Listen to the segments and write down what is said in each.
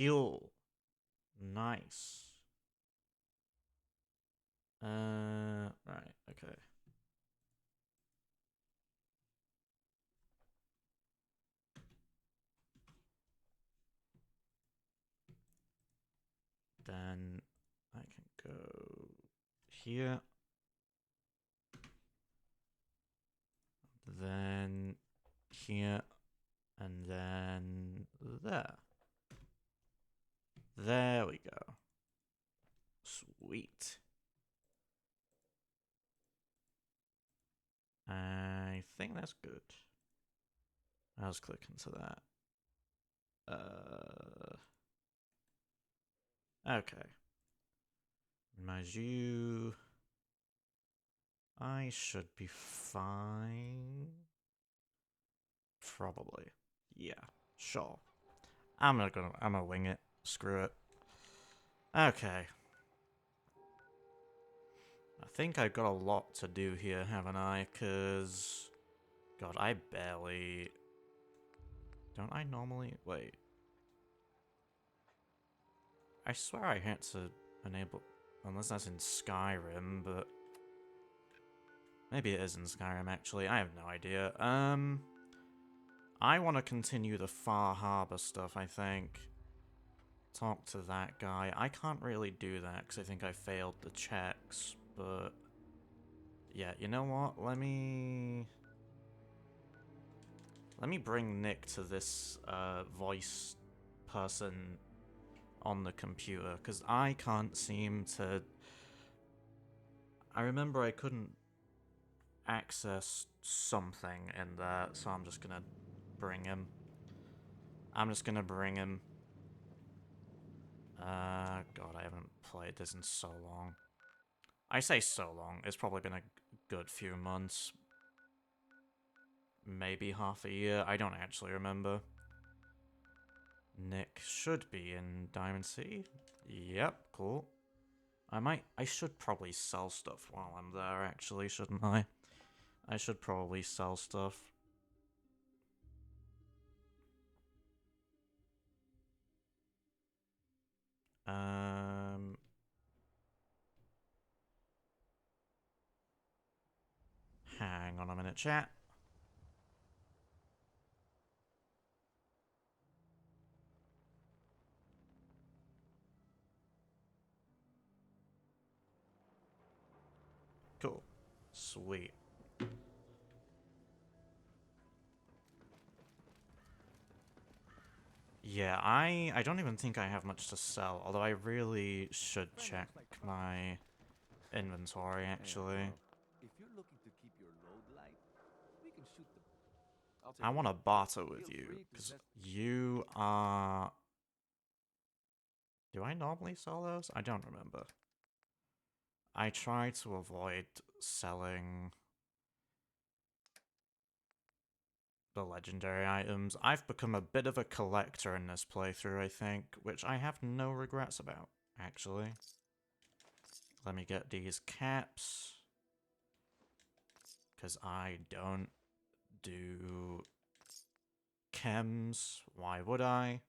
Fuel. Nice. Right, okay. Then I can go here. Then here. And then there. There we go. Sweet. I think that's good. I'll just click into that. Okay. Maju. I should be fine. Probably. Yeah, sure. I'm gonna wing it. Screw it. Okay. I think I've got a lot to do here, haven't I? Cause God, I barely. Don't I normally wait? I swear I had to enable, unless that's in Skyrim, but maybe it is in Skyrim actually. I have no idea. I want to continue the Far Harbor stuff, I think. Talk to that guy. I can't really do that because I think I failed the checks, but yeah, you know what? Let me bring Nick to this voice person on the computer because I can't seem to. I remember I couldn't access something in there, so I'm just gonna bring him. God, I haven't played this in so long. I say so long, it's probably been a good few months. Maybe half a year, I don't actually remember. Nick should be in Diamond City. Yep, cool. I should probably sell stuff while I'm there, actually, shouldn't I? I should probably sell stuff. Hang on a minute, chat. Cool. Sweet. Yeah, I don't even think I have much to sell, although I really should check my inventory, actually. If you're looking to keep your load light, we can shoot them. I want to barter with you, because you are... Do I normally sell those? I don't remember. I try to avoid selling the legendary items. I've become a bit of a collector in this playthrough, I think, which I have no regrets about, actually. Let me get these caps, because I don't do chems. Why would I?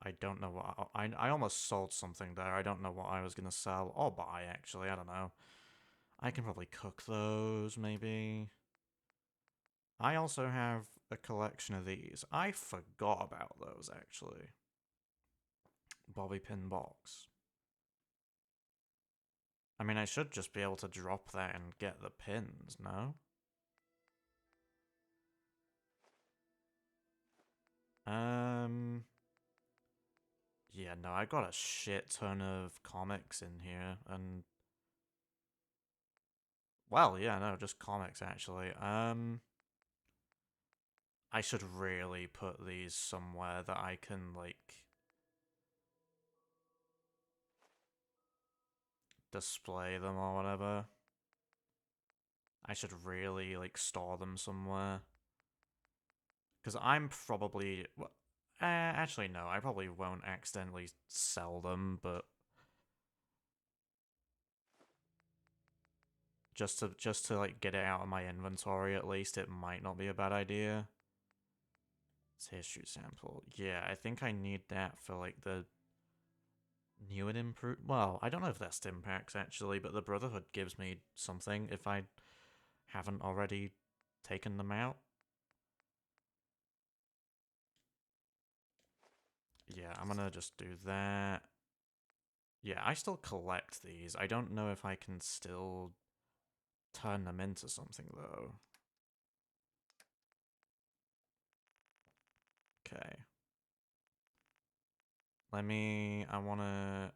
I don't know what I almost sold something there. I don't know what I was gonna sell or buy. Actually, I don't know. I can probably cook those, maybe. I also have a collection of these. I forgot about those actually. Bobby pin box. I mean, I should just be able to drop that and get the pins, no? Yeah, no, I got a shit ton of comics in here, and... Well, yeah, no, just comics, actually. I should really put these somewhere that I can, like... display them or whatever. I should really, like, store them somewhere. Because I'm probably... Well, actually, no, I probably won't accidentally sell them, but... Just to like get it out of my inventory at least, it might not be a bad idea. Tissue sample. Yeah, I think I need that for like the new and improved. Well, I don't know if they're stim packs actually, but the Brotherhood gives me something if I haven't already taken them out. Yeah, I'm gonna just do that. Yeah, I still collect these. I don't know if I can still turn them into something though. Okay. I wanna...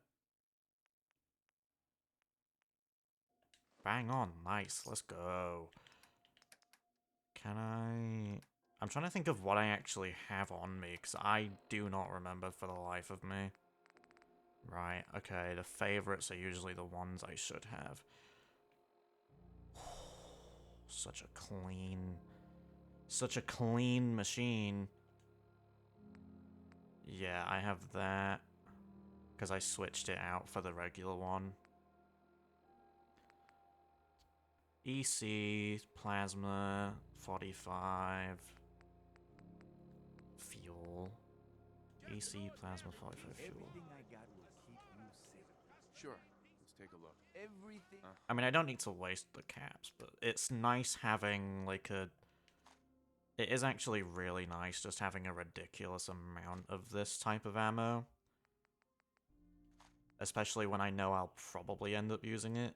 Bang on, nice, let's go. Can I... I'm trying to think of what I actually have on me, because I do not remember for the life of me. Right, okay, the favorites are usually the ones I should have. Such a clean machine. Yeah, I have that, because I switched it out for the regular one. EC, plasma, 45, fuel. EC, plasma, 45, fuel. Everything I got will keep you safe. Sure. Let's take a look. Everything. I mean, I don't need to waste the caps, but it's nice having, like, a... It is actually really nice just having a ridiculous amount of this type of ammo. Especially when I know I'll probably end up using it.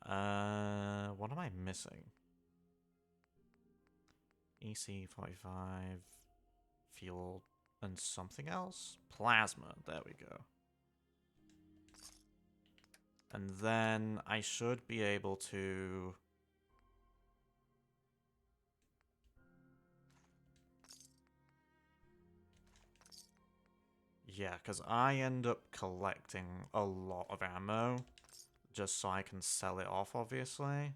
What am I missing? EC45, fuel, and something else? Plasma, there we go. And then I should be able to... Yeah, because I end up collecting a lot of ammo, just so I can sell it off, obviously.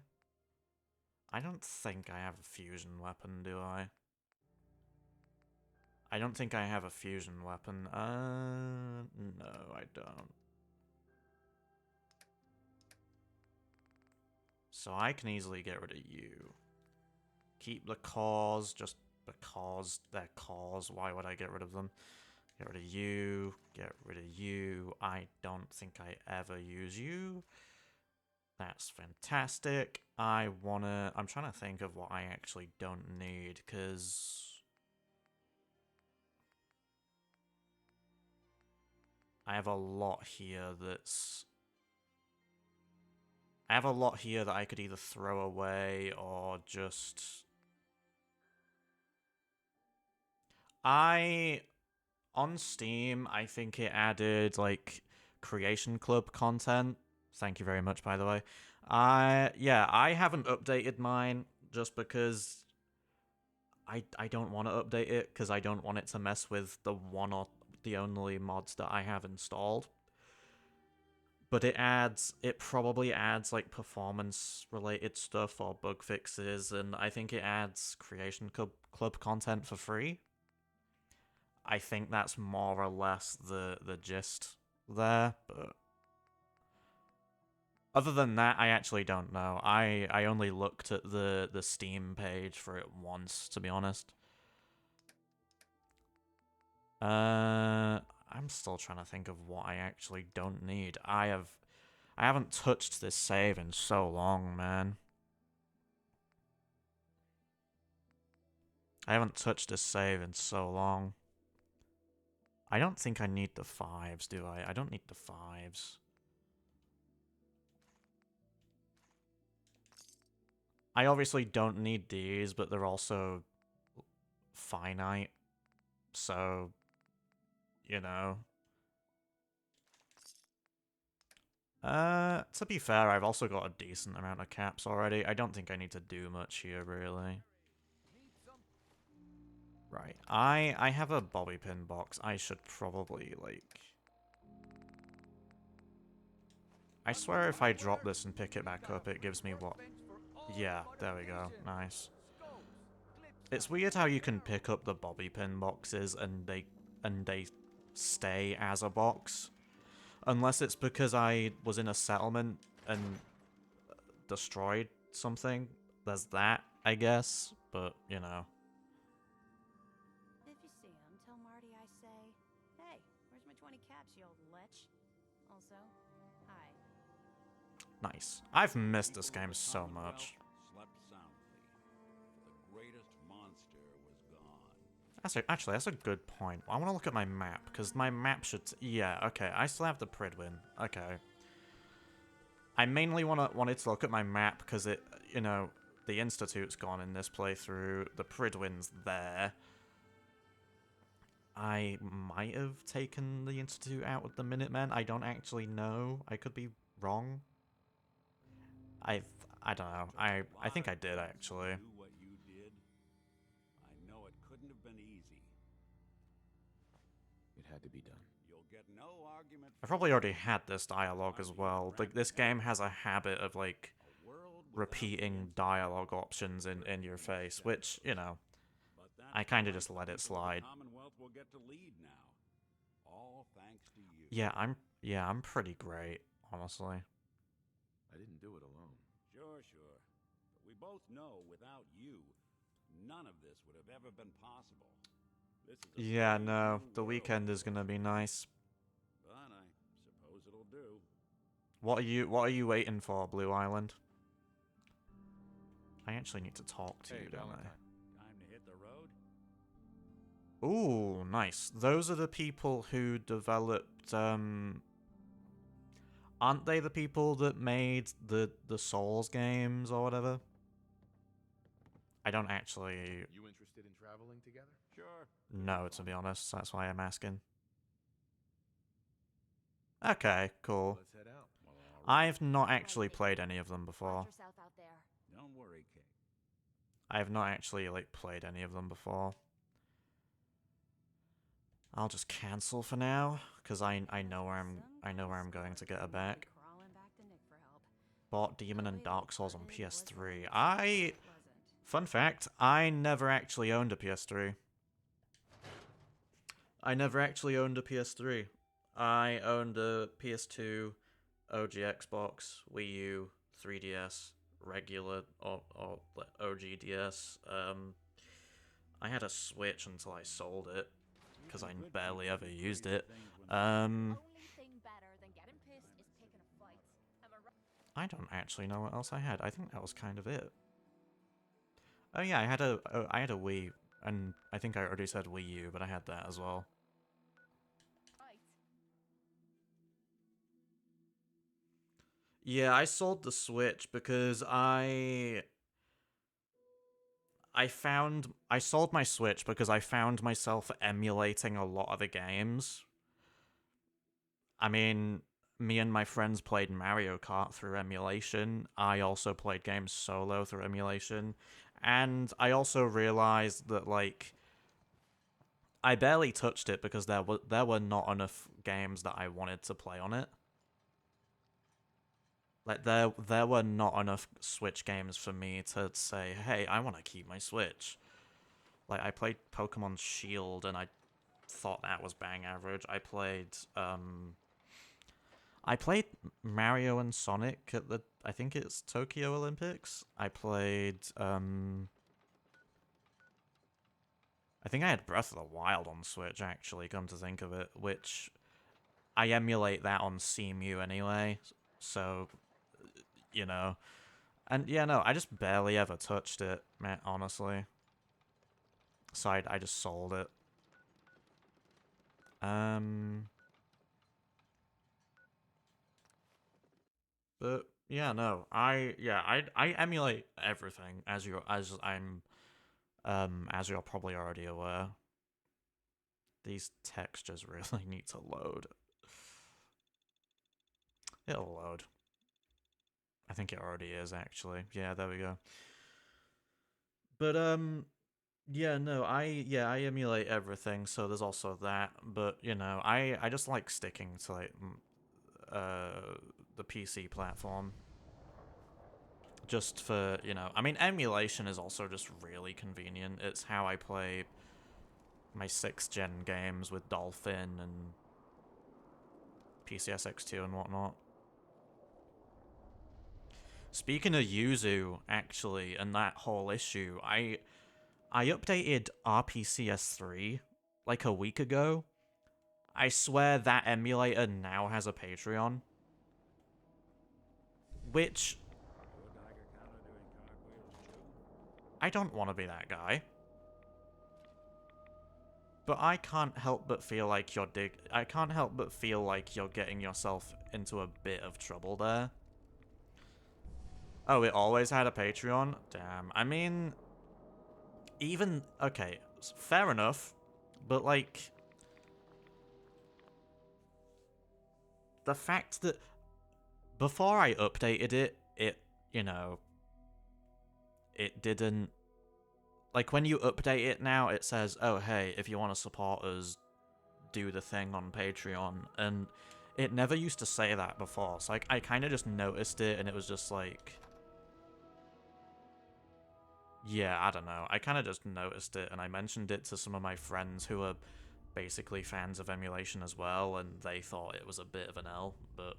I don't think I have a fusion weapon, do I? I don't think I have a fusion weapon. No, I don't. So I can easily get rid of you. Keep the cores, just because they're cores. Why would I get rid of them? Get rid of you. Get rid of you. I don't think I ever use you. That's fantastic. I'm trying to think of what I actually don't need, because... I have a lot here that's... I have a lot here that I could either throw away or just... On Steam, I think it added, like, Creation Club content. Thank you very much, by the way. Yeah, I haven't updated mine just because I don't want to update it, because I don't want it to mess with the one or the only mods that I have installed. But it probably adds, like, performance-related stuff or bug fixes, and I think it adds Creation Club content for free. I think that's more or less the gist there, but... Other than that, I actually don't know. I only looked at the Steam page for it once, to be honest. I'm still trying to think of what I actually don't need. I haven't touched this save in so long, man. I haven't touched this save in so long. I don't think I need the 5s, do I? I don't need the 5s. I obviously don't need these, but they're also finite. So, you know. To be fair, I've also got a decent amount of caps already. I don't think I need to do much here, really. Right. I have a bobby pin box. I should probably, like... I swear if I drop this and pick it back up, it gives me what... Yeah, there we go. Nice. It's weird how you can pick up the bobby pin boxes and they stay as a box. Unless it's because I was in a settlement and destroyed something. There's that, I guess, but, you know. If you see him, tell Marty I say, hey, where's my 20 caps, you old lech? Also, hi. Nice. I've missed this game so much. Slept soundly, for the greatest monster was gone. Actually, that's a good point. I want to look at my map, because my map should... Yeah, okay, I still have the Pridwin. Okay. I mainly wanted to look at my map, because it, you know, the Institute's gone in this playthrough, the Pridwin's there. I might have taken the Institute out with the Minutemen. I don't actually know. I could be wrong. I don't know. I think I did, actually. Do what you did. I know it couldn't have been easy. It had to be done. You'll get no argument. I probably already had this dialogue as well. Like, this game has a habit of, like, repeating dialogue options in your face, which, you know, I kind of just let it slide. Commonwealth will get to lead now. All thanks to you. Yeah, I'm pretty great, honestly. I didn't do it alone. Sure. But we both know without you, none of this would have ever been possible. This is a Yeah, brave no, new the world weekend is for gonna us. be nice. But I suppose it'll do. What are you waiting for, Blue Island? I actually need to talk to you, don't I? Time to hit the road. Ooh, nice. Those are the people who developed, aren't they the people that made the Souls games or whatever? I don't actually You interested in traveling together? Sure. know, to be honest. That's why I'm asking. Okay, cool. Let's head out. Well, all right. I've not actually played any of them before. Watch yourself out there. Don't worry, Kate. I have not actually, like, played any of them before. I'll just cancel for now, because I know where I'm going to get her back. Crawling back to Nick for help. Bought Demon and Dark Souls on But it PS3. wasn't pleasant. Fun fact, I never actually owned a PS3. I never actually owned a PS3. I owned a PS2, OG Xbox, Wii U, 3DS, regular or OG DS. I had a Switch until I sold it, because I barely ever used it. Only thing better than getting pissed is picking a fight. Am I right? I don't actually know what else I had. I think that was kind of it. Oh yeah, I had a Wii, and I think I already said Wii U, but I had that as well. Right. Yeah, I sold the Switch because I sold my Switch because I found myself emulating a lot of the games. I mean, me and my friends played Mario Kart through emulation. I also played games solo through emulation. And I also realized that, like, I barely touched it because there were not enough games that I wanted to play on it. Like, there were not enough Switch games for me to say, hey, I want to keep my Switch. Like, I played Pokemon Shield, and I thought that was bang average. I played Mario and Sonic at the, I think it's Tokyo Olympics. I played, I think I had Breath of the Wild on Switch, actually, come to think of it, which I emulate that on CMU anyway, so, you know. And yeah, no, I just barely ever touched it, man, honestly. So I just sold it. But yeah, no, I emulate everything, as you're probably already aware. These textures really need to load. It'll load. I think it already is, actually. Yeah, there we go. But yeah, no, I emulate everything, so there's also that. But you know, I just like sticking to like the PC platform. Just for, you know, I mean, emulation is also just really convenient. It's how I play my 6th gen games with Dolphin and PCSX2 and whatnot. Speaking of Yuzu, actually, and that whole issue, I updated RPCS3 like a week ago. I swear that emulator now has a Patreon. Which... I don't want to be that guy. But I can't help but feel like I can't help but feel like you're getting yourself into a bit of trouble there. Oh, it always had a Patreon? Damn. I mean... Even... Okay, fair enough. But, like... The fact that... Before I updated it, you know... It didn't... Like, when you update it now, it says, oh, hey, if you want to support us, do the thing on Patreon. And it never used to say that before. So I kind of just noticed it, and it was just like... Yeah, I don't know. I kind of just noticed it, and I mentioned it to some of my friends who are basically fans of emulation as well, and they thought it was a bit of an L, but...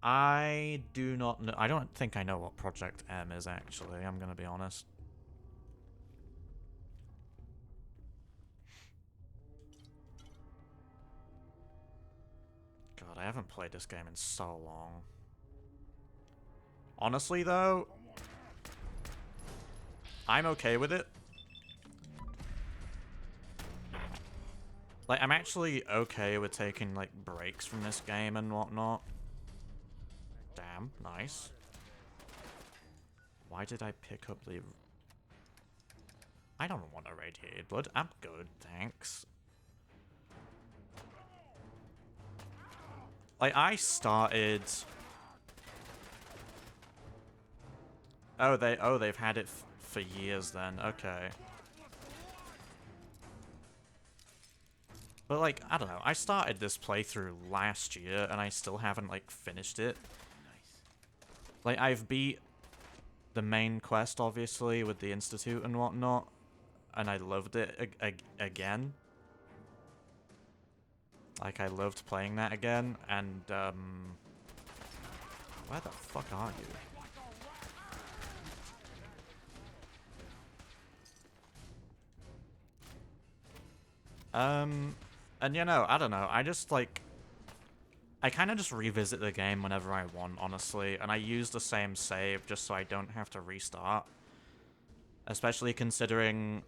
I do not know. I don't think I know what Project M is, actually. I'm gonna be honest. God, I haven't played this game in so long. Honestly, though, I'm okay with it. Like, I'm actually okay with taking, like, breaks from this game and whatnot. Damn, nice. Why did I pick up the... I don't want a radiated blood. I'm good, thanks. Like, I started... Oh, they've had it for years then. Okay. But, like, I don't know. I started this playthrough last year, and I still haven't, like, finished it. Like, I've beat the main quest, obviously, with the Institute and whatnot, and I loved it again. Like, I loved playing that again, and, where the fuck are you? And you know, I don't know, I just, like... I kind of just revisit the game whenever I want, honestly, and I use the same save just so I don't have to restart. Especially considering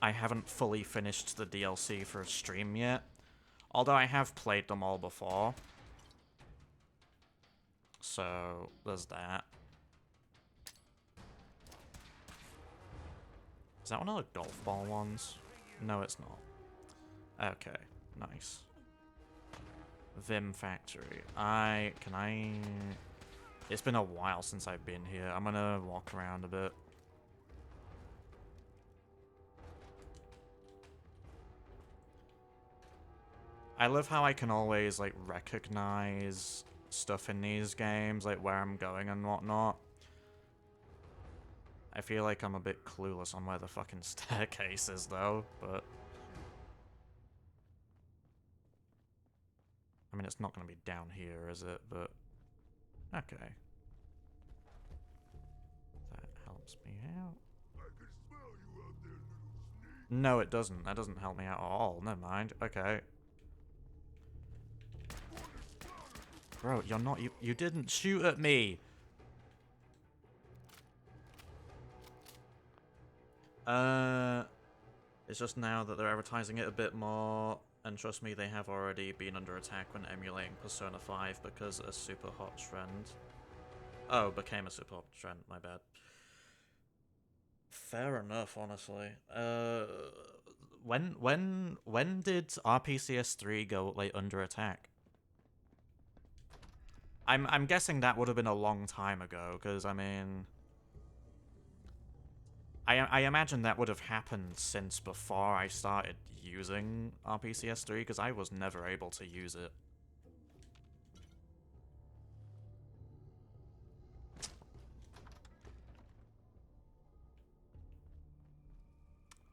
I haven't fully finished the DLC for a stream yet. Although I have played them all before. So, there's that. Is that one of the golf ball ones? No, it's not. Okay, nice. Vim Factory. It's been a while since I've been here. I'm gonna walk around a bit. I love how I can always, like, recognize stuff in these games, like where I'm going and whatnot. I feel like I'm a bit clueless on where the fucking staircase is, though, but... I mean, it's not going to be down here, is it? But... Okay. That helps me out. No, it doesn't. That doesn't help me out at all. Never mind. Okay. Bro, you're not... You didn't shoot at me! It's just now that they're advertising it a bit more, and trust me, they have already been under attack when emulating Persona 5 because a super hot trend. Oh, became a super hot trend, my bad. Fair enough, honestly. When did RPCS3 go, like, under attack? I'm guessing that would have been a long time ago, because, I mean... I imagine that would have happened since before I started using RPCS3, because I was never able to use it.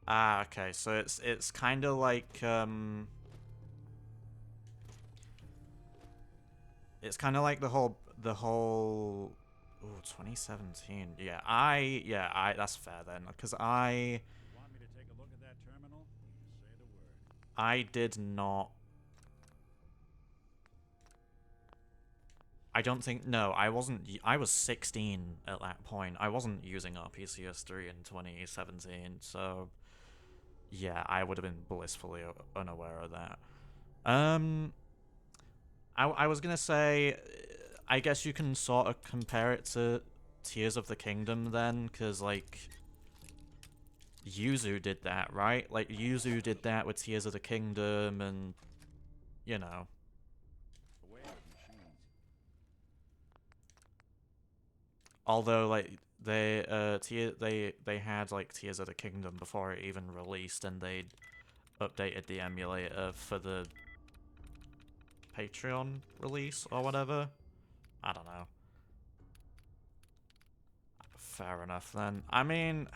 Ah, okay, so it's kind of like, it's kind of like the whole ooh, 2017. Yeah, that's fair then, because You want me to take a look at that terminal? You say the word. I did not. I don't think, no, I wasn't, I was 16 at that point. I wasn't using RPCS3 in 2017, so yeah, I would have been blissfully unaware of that. I was gonna say, I guess you can sort of compare it to Tears of the Kingdom then, because, like, Yuzu did that, right? Like, Yuzu did that with Tears of the Kingdom, and, you know. Aware of machines. Although, like, they had, like, Tears of the Kingdom before it even released, and they updated the emulator for the Patreon release or whatever. I don't know. Fair enough then. I mean,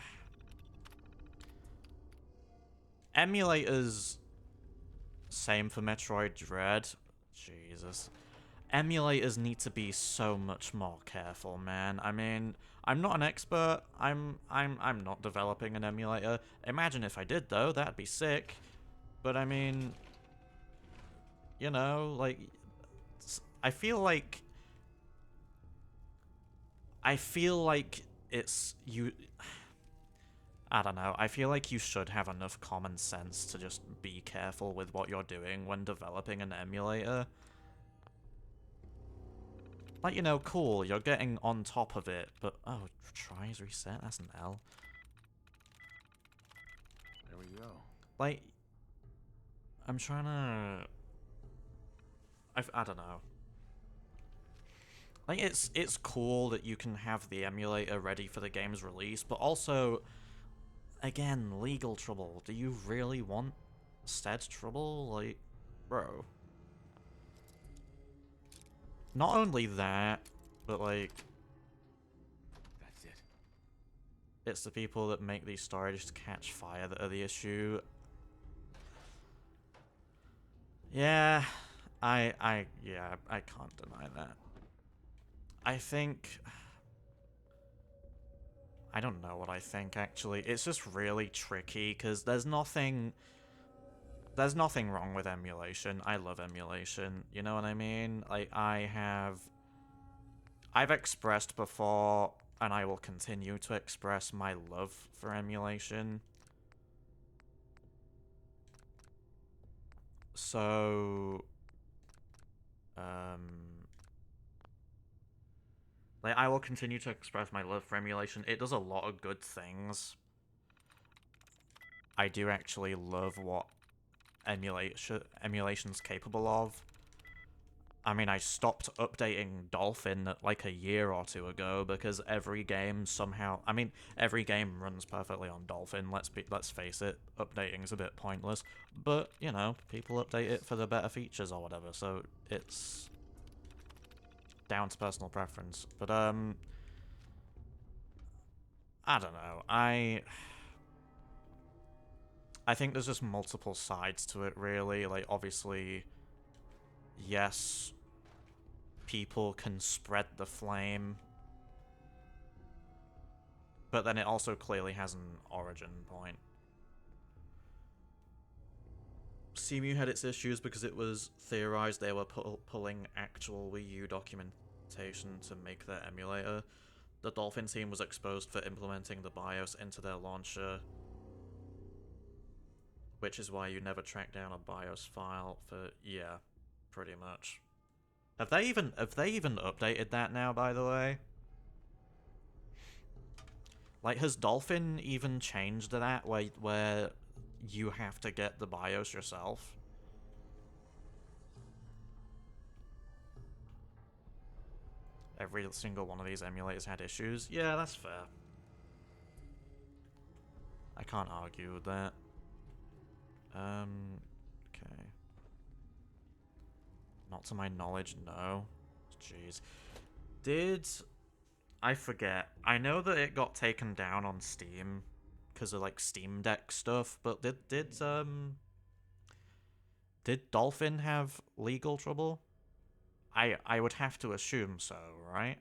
emulators, same for Metroid Dread. Jesus. Emulators need to be so much more careful, man. I mean, I'm not an expert. I'm not developing an emulator. Imagine if I did though, that'd be sick. But I mean, you know, like, I feel like it's you. I don't know. I feel like you should have enough common sense to just be careful with what you're doing when developing an emulator. Like, you know, cool, you're getting on top of it, but oh, tries reset. That's an L. There we go. Like, I'm trying to. I don't know. Like, it's cool that you can have the emulator ready for the game's release, but also, again, legal trouble. Do you really want stead trouble? Like, bro. Not only that, but like, That's it. it's the people that make these storages catch fire that are the issue. Yeah, I can't deny that. I think, I don't know what I think, actually. It's just really tricky, because there's nothing wrong with emulation. I love emulation, you know what I mean? Like, I've expressed before, and I will continue to express my love for emulation. So, like, I will continue to express my love for emulation. It does a lot of good things. I do actually love what emulation's capable of. I mean, I stopped updating Dolphin like a year or two ago because every game somehow... I mean, every game runs perfectly on Dolphin, let's face it. Updating's a bit pointless. But, you know, people update it for the better features or whatever, so it's down to personal preference. But, I don't know. I think there's just multiple sides to it, really. Like, obviously, yes, people can spread the flame, but then it also clearly has an origin point. CMU had its issues because it was theorized they were pulling actual Wii U documentation to make their emulator. The Dolphin team was exposed for implementing the BIOS into their launcher, which is why you never track down a BIOS file for... yeah, pretty much. Have they even updated that now, by the way? Like, has Dolphin even changed that where you have to get the BIOS yourself? Every single one of these emulators had issues? Yeah, that's fair. I can't argue with that. Okay. Not to my knowledge, no. Jeez. Did... I forget. I know that it got taken down on Steam because of, like, Steam Deck stuff, but did Dolphin have legal trouble? I would have to assume so, right?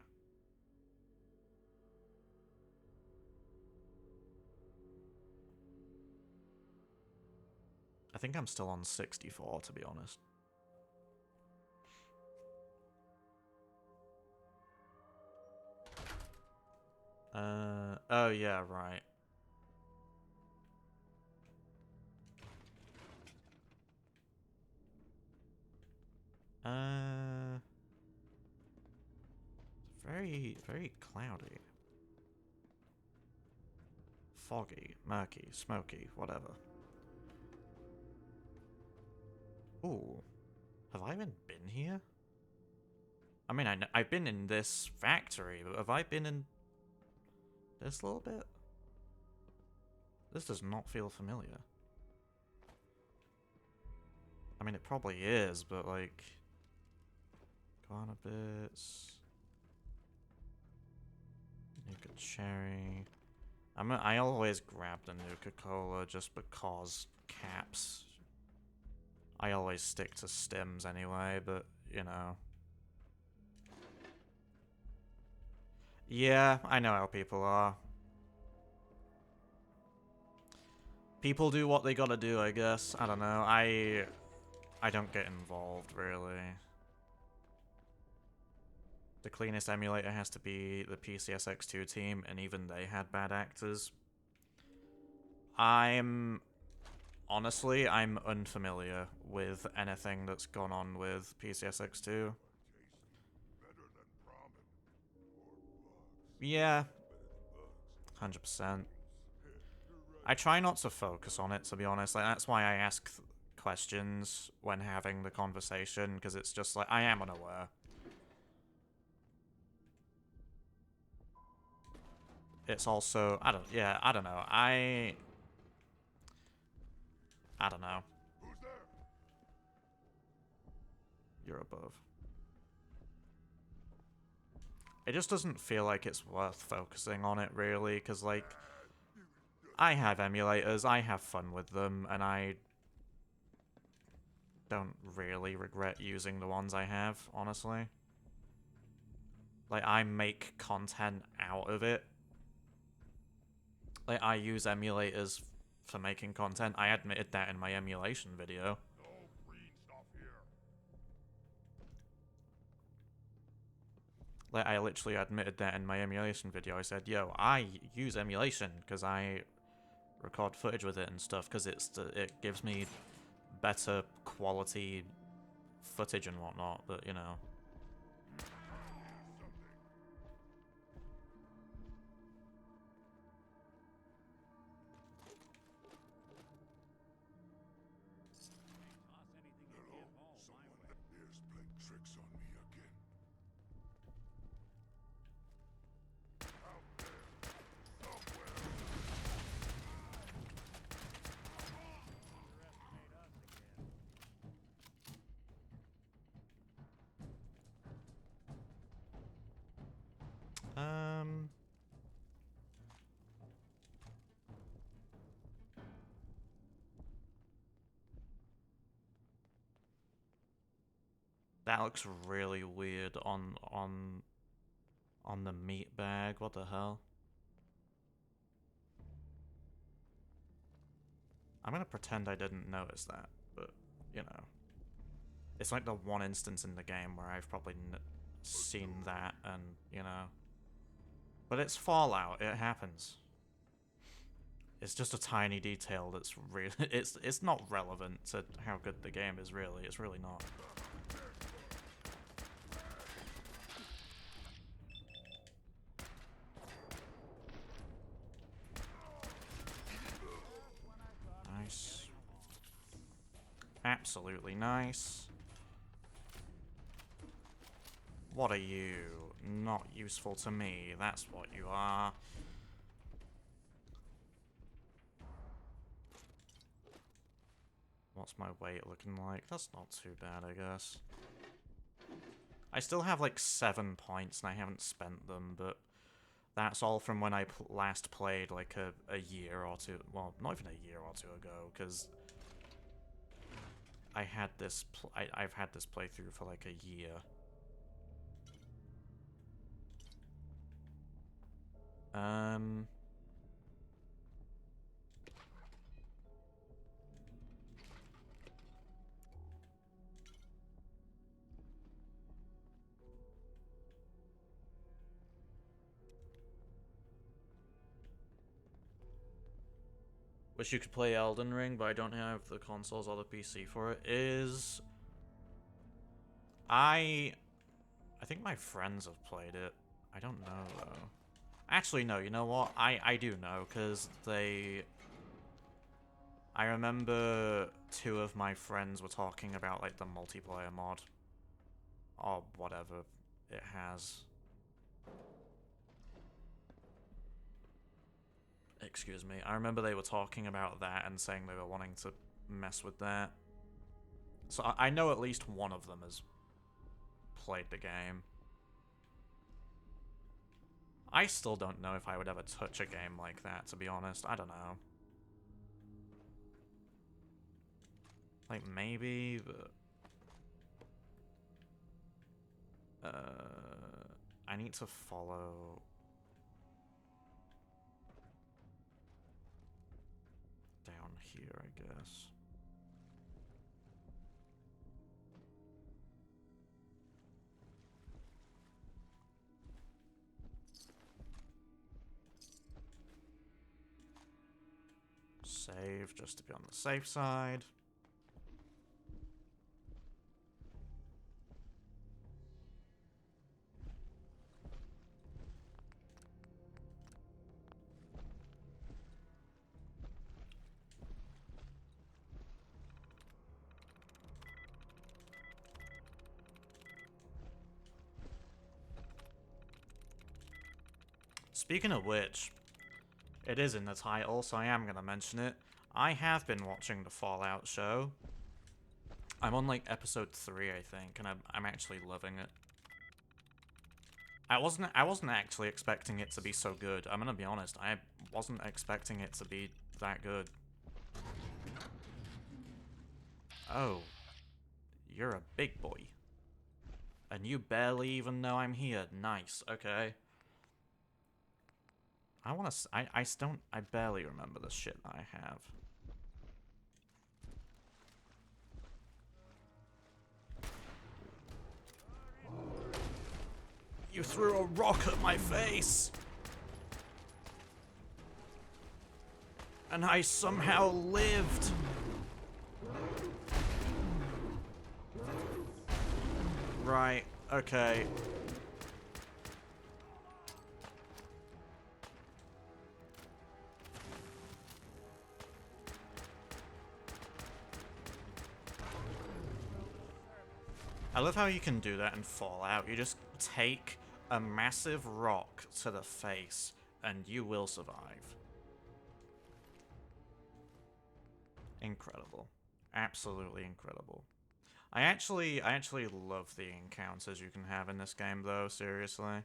I think I'm still on 64, to be honest. Oh yeah, right. Very, very cloudy. Foggy, murky, smoky, whatever. Ooh. Have I even been here? I mean, I've been in this factory, but have I been in this little bit? This does not feel familiar. I mean, it probably is, but like... Guana bits... Nuka cherry... I always grab the Nuka-Cola just because caps. I always stick to stims anyway, but, you know. Yeah, I know how people are. People do what they gotta do, I guess. I don't know. I don't get involved, really. The cleanest emulator has to be the PCSX2 team, and even they had bad actors. Honestly, I'm unfamiliar with anything that's gone on with PCSX2. Yeah, 100%. I try not to focus on it, to be honest. Like, that's why I ask questions when having the conversation, because it's just like, I am unaware. It's also, I don't know. I don't know. You're above. It just doesn't feel like it's worth focusing on it, really, because, like, I have emulators, I have fun with them, and I don't really regret using the ones I have, honestly. Like, I make content out of it. Like, I use emulators for making content. I admitted that in my emulation video. Like, I literally admitted that in my emulation video. I said, yo, I use emulation because I record footage with it and stuff because it gives me better quality footage and whatnot, but, you know. That looks really weird on the meat bag. What the hell? I'm gonna pretend I didn't notice that, but, you know. It's like the one instance in the game where I've probably seen that and, you know. But it's Fallout, it happens. It's just a tiny detail that's really... It's not relevant to how good the game is, really. It's really not. Nice. Absolutely nice. What are you? Not useful to me. That's what you are. What's my weight looking like? That's not too bad, I guess. I still have like 7 points and I haven't spent them, but that's all from when I last played like a year or two. Well, not even a year or two ago, because I had this. I've had this playthrough for like a year. Um... Wish you could play Elden Ring, but I don't have the consoles or the PC for it. I think my friends have played it. I don't know, though. Actually, no, you know what? I do know, because I remember 2 of my friends were talking about, like, the multiplayer mod. Or whatever it has. Excuse me. I remember they were talking about that and saying they were wanting to mess with that. So I know at least one of them has played the game. I still don't know if I would ever touch a game like that, to be honest. I don't know. Like, maybe, but... I need to follow... down here, I guess. Save, just to be on the safe side. Speaking of which, it is in the title, so I am going to mention it. I have been watching the Fallout show. I'm on, like, episode 3, I think, and I'm actually loving it. I wasn't actually expecting it to be so good. I'm gonna be honest, I wasn't expecting it to be that good. Oh. You're a big boy. And you barely even know I'm here. Nice, okay. I barely remember the shit that I have. You threw a rock at my face! And I somehow lived! Right, okay. I love how you can do that in Fallout. You just take a massive rock to the face, and you will survive. Incredible. Absolutely incredible. I actually love the encounters you can have in this game, though, seriously.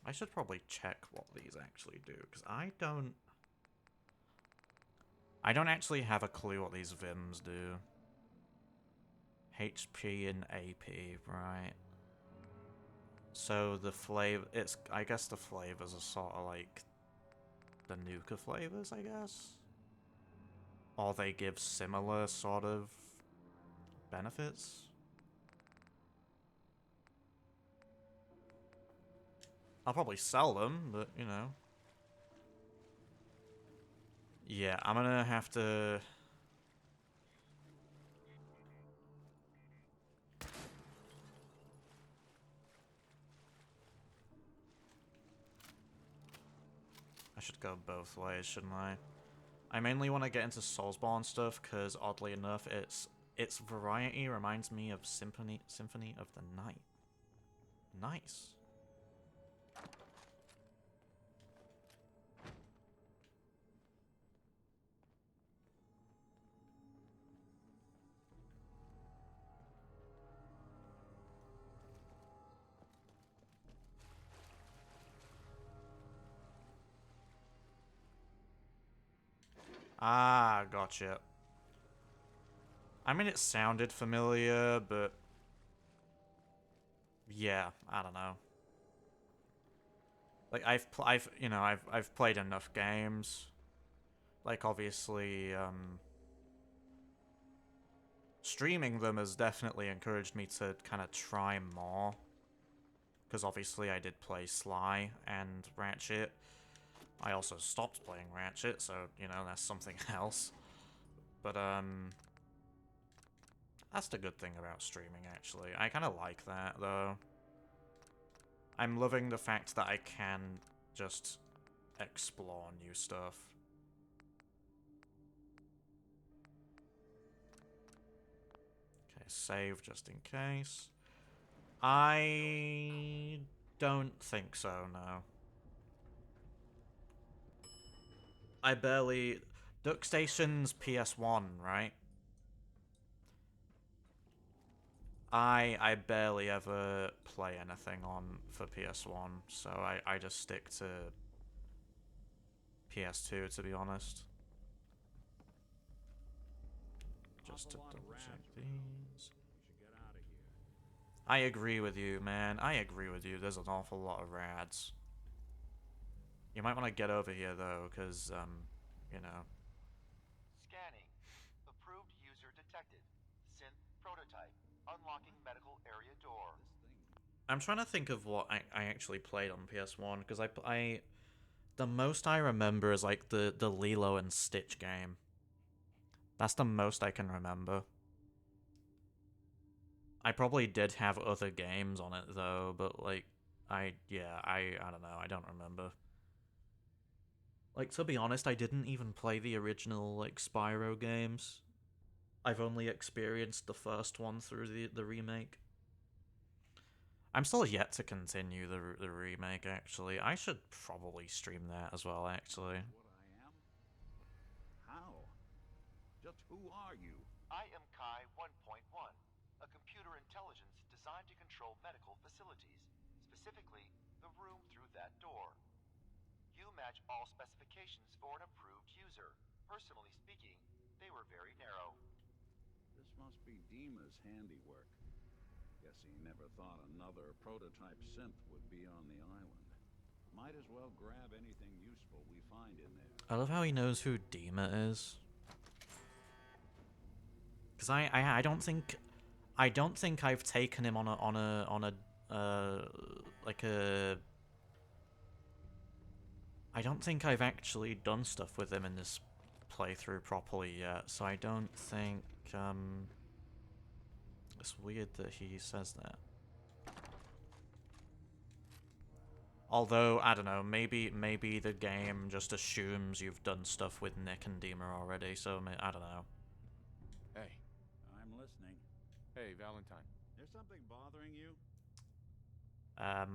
I should probably check what these actually do, because I don't actually have a clue what these Vims do. HP and AP, right. So the flavor, I guess the flavors are sort of like the Nuka flavors, I guess? Or they give similar sort of benefits? I'll probably sell them, but, you know. Yeah, I'm gonna have to... I should go both ways, shouldn't I? I mainly want to get into Soulsborne stuff, because oddly enough, its variety reminds me of Symphony of the Night. Nice. Ah, gotcha. I mean, it sounded familiar, but... yeah, I don't know. Like I've played enough games. Like obviously, streaming them has definitely encouraged me to kind of try more. Because obviously I did play Sly and Ratchet. I also stopped playing Ratchet, so, you know, that's something else. But, that's the good thing about streaming, actually. I kind of like that, though. I'm loving the fact that I can just explore new stuff. Okay, save just in case. I don't think so, no. I barely... Duck Station's PS1, right? I barely ever play anything on for PS1, so I just stick to PS2, to be honest. Just to double check these. I agree with you, man. I agree with you. There's an awful lot of rads. You might want to get over here, though, because, you know. Scanning. Approved user detected. Synth prototype. Unlocking medical area door. I'm trying to think of what I actually played on PS1, because the most I remember is, like, the Lilo and Stitch game. That's the most I can remember. I probably did have other games on it, though, but, like, I don't know, I don't remember. Like, to be honest, I didn't even play the original, like, Spyro games. I've only experienced the first one through the remake. I'm still yet to continue the remake, actually. I should probably stream that as well, actually. What I am? How? Just who are you? I am Kai 1.1, a computer intelligence designed to control medical facilities, specifically the room through that door. You match all specifications for an approved user. Personally speaking, they were very narrow. This must be Dima's handiwork. Guess he never thought another prototype synth would be on the island. Might as well grab anything useful we find in there. I love how he knows who Dima is. Because I don't think I've taken him on a I don't think I've actually done stuff with him in this playthrough properly yet, so I don't think it's weird that he says that. Although, I don't know, maybe the game just assumes you've done stuff with Nick and Dima already, so I don't know. Hey. I'm listening. Hey, Valentine. There's something bothering you? I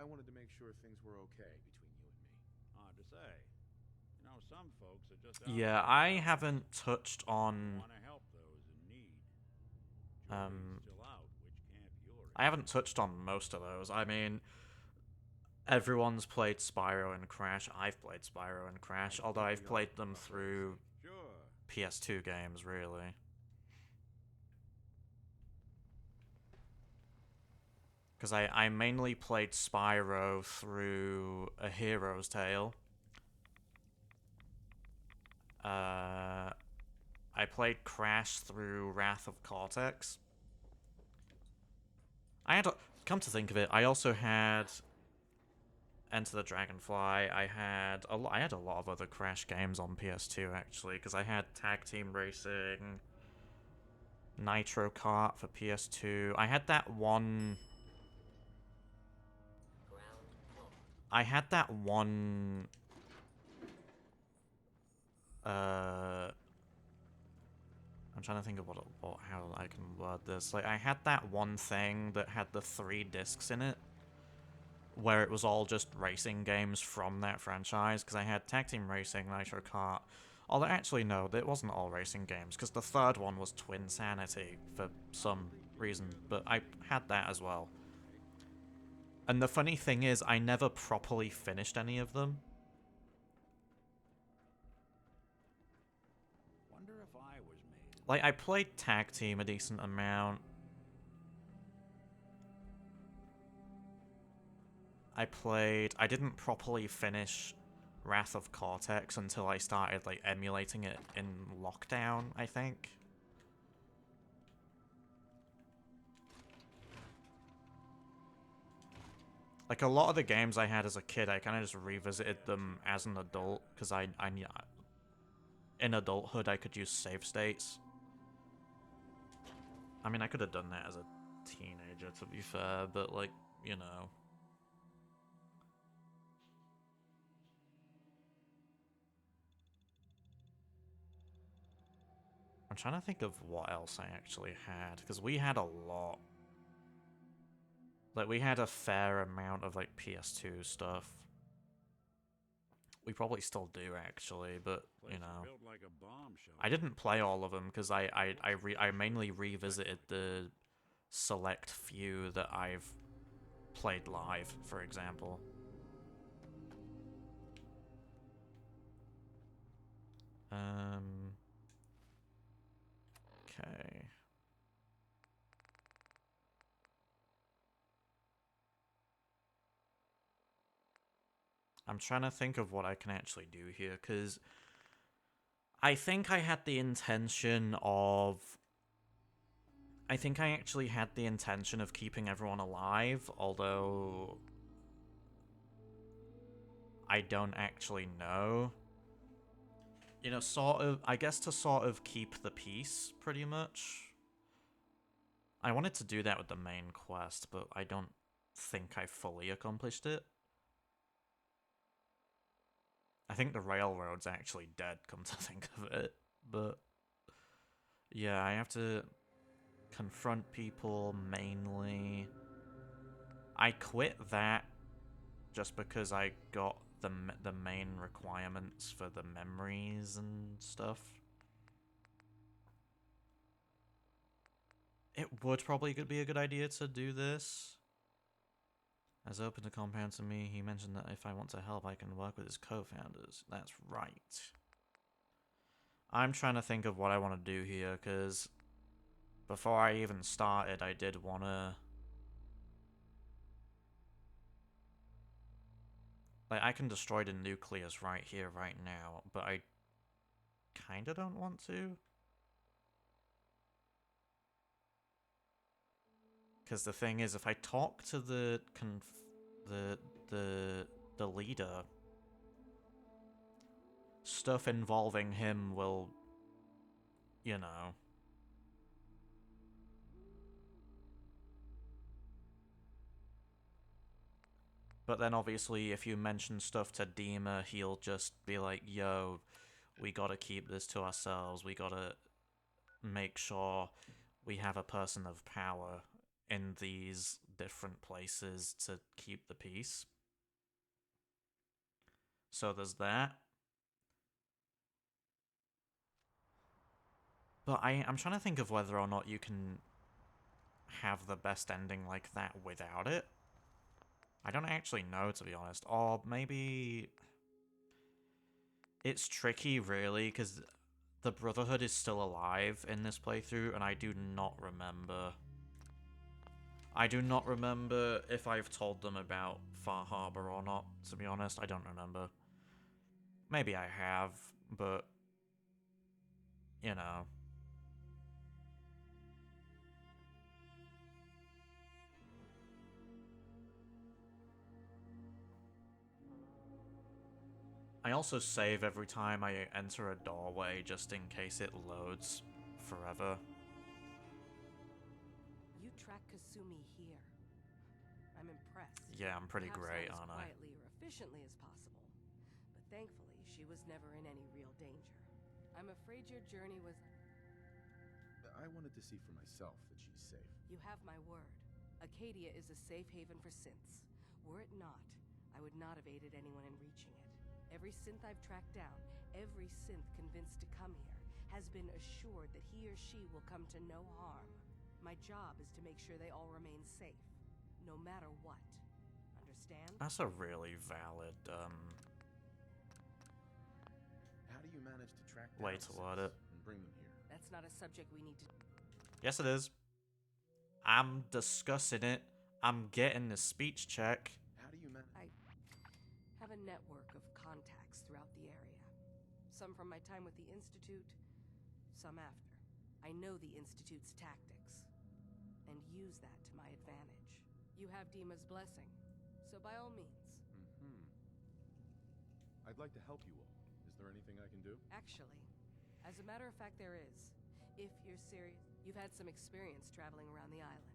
wanted to make sure things were okay between you and me. Hard to say. You know, some folks are just Yeah, I haven't touched on want to help those in need. Jury's still out, which camp you're in. I haven't touched on most of those. I mean, everyone's played Spyro and Crash. I've played Spyro and Crash, although I've played them through Sure. PS2 games, really. Because I mainly played Spyro through A Hero's Tale. I played Crash through Wrath of Cortex. Come to think of it, I also had Enter the Dragonfly. I had a lot of other Crash games on PS2, actually, because I had Tag Team Racing, Nitro Kart for PS2. I had that one... I'm trying to think of how I can word this. Like, I had that one thing that had the 3 discs in it, where it was all just racing games from that franchise, because I had Tag Team Racing, Nitro Kart. Although, actually, no, it wasn't all racing games, because the third one was Twin Sanity for some reason, but I had that as well. And the funny thing is, I never properly finished any of them. Wonder if I was made. Like, I played Tag Team a decent amount. I didn't properly finish Wrath of Cortex until I started, like, emulating it in lockdown, I think. Like, a lot of the games I had as a kid, I kind of just revisited them as an adult, because in adulthood, I could use save states. I mean, I could have done that as a teenager, to be fair, but, like, you know. I'm trying to think of what else I actually had, because we had a lot. Like, we had a fair amount of, like, PS2 stuff. We probably still do, actually, but, you know. I didn't play all of them, because I mainly revisited the select few that I've played live, for example. Okay. I'm trying to think of what I can actually do here, because I think I had the intention of... I think I actually had the intention of keeping everyone alive, although... I don't actually know. You know, sort of, I guess to sort of keep the peace, pretty much. I wanted to do that with the main quest, but I don't think I fully accomplished it. I think the railroad's actually dead, come to think of it, but... Yeah, I have to confront people, mainly. I quit that just because I got the main requirements for the memories and stuff. It would probably be a good idea to do this. Has opened a compound to me. He mentioned that if I want to help, I can work with his co-founders. That's right. I'm trying to think of what I want to do here, because before I even started, I did want to... Like, I can destroy the nucleus right here, right now, but I kind of don't want to. Because the thing is, if I talk to the leader, stuff involving him will, you know. But then obviously, if you mention stuff to Dima, he'll just be like, yo, we gotta keep this to ourselves. We gotta make sure we have a person of power in these different places to keep the peace. So there's that. But I'm trying to think of whether or not you can have the best ending like that without it. I don't actually know, to be honest. Or maybe... It's tricky, really, because the Brotherhood is still alive in this playthrough, and I do not remember... I do not remember if I've told them about Far Harbor or not, to be honest. I don't remember. Maybe I have, but... You know... I also save every time I enter a doorway, just in case it loads forever. You track Kasumi here. I'm impressed. Yeah, I'm pretty Perhaps great, not as aren't I? quietly or efficiently as possible, but thankfully she was never in any real danger. I'm afraid your journey was... I wanted to see for myself that she's safe. You have my word. Acadia is a safe haven for synths. Were it not, I would not have aided anyone in reaching it. Every synth I've tracked down, every synth convinced to come here, has been assured that he or she will come to no harm. My job is to make sure they all remain safe, no matter what. Understand? That's a really valid, How do you manage to track down way to word it. and bring them here? That's not a subject we need to... Yes, it is. I'm discussing it. I'm getting the speech check. How do you manage? have a network of contacts throughout the area. Some from my time with the Institute, some after. I know the Institute's tactics, and use that to my advantage. You have Dima's blessing, so by all means. I'd like to help you all. Is there anything I can do? Actually, as a matter of fact, there is. If you're serious, you've had some experience traveling around the island.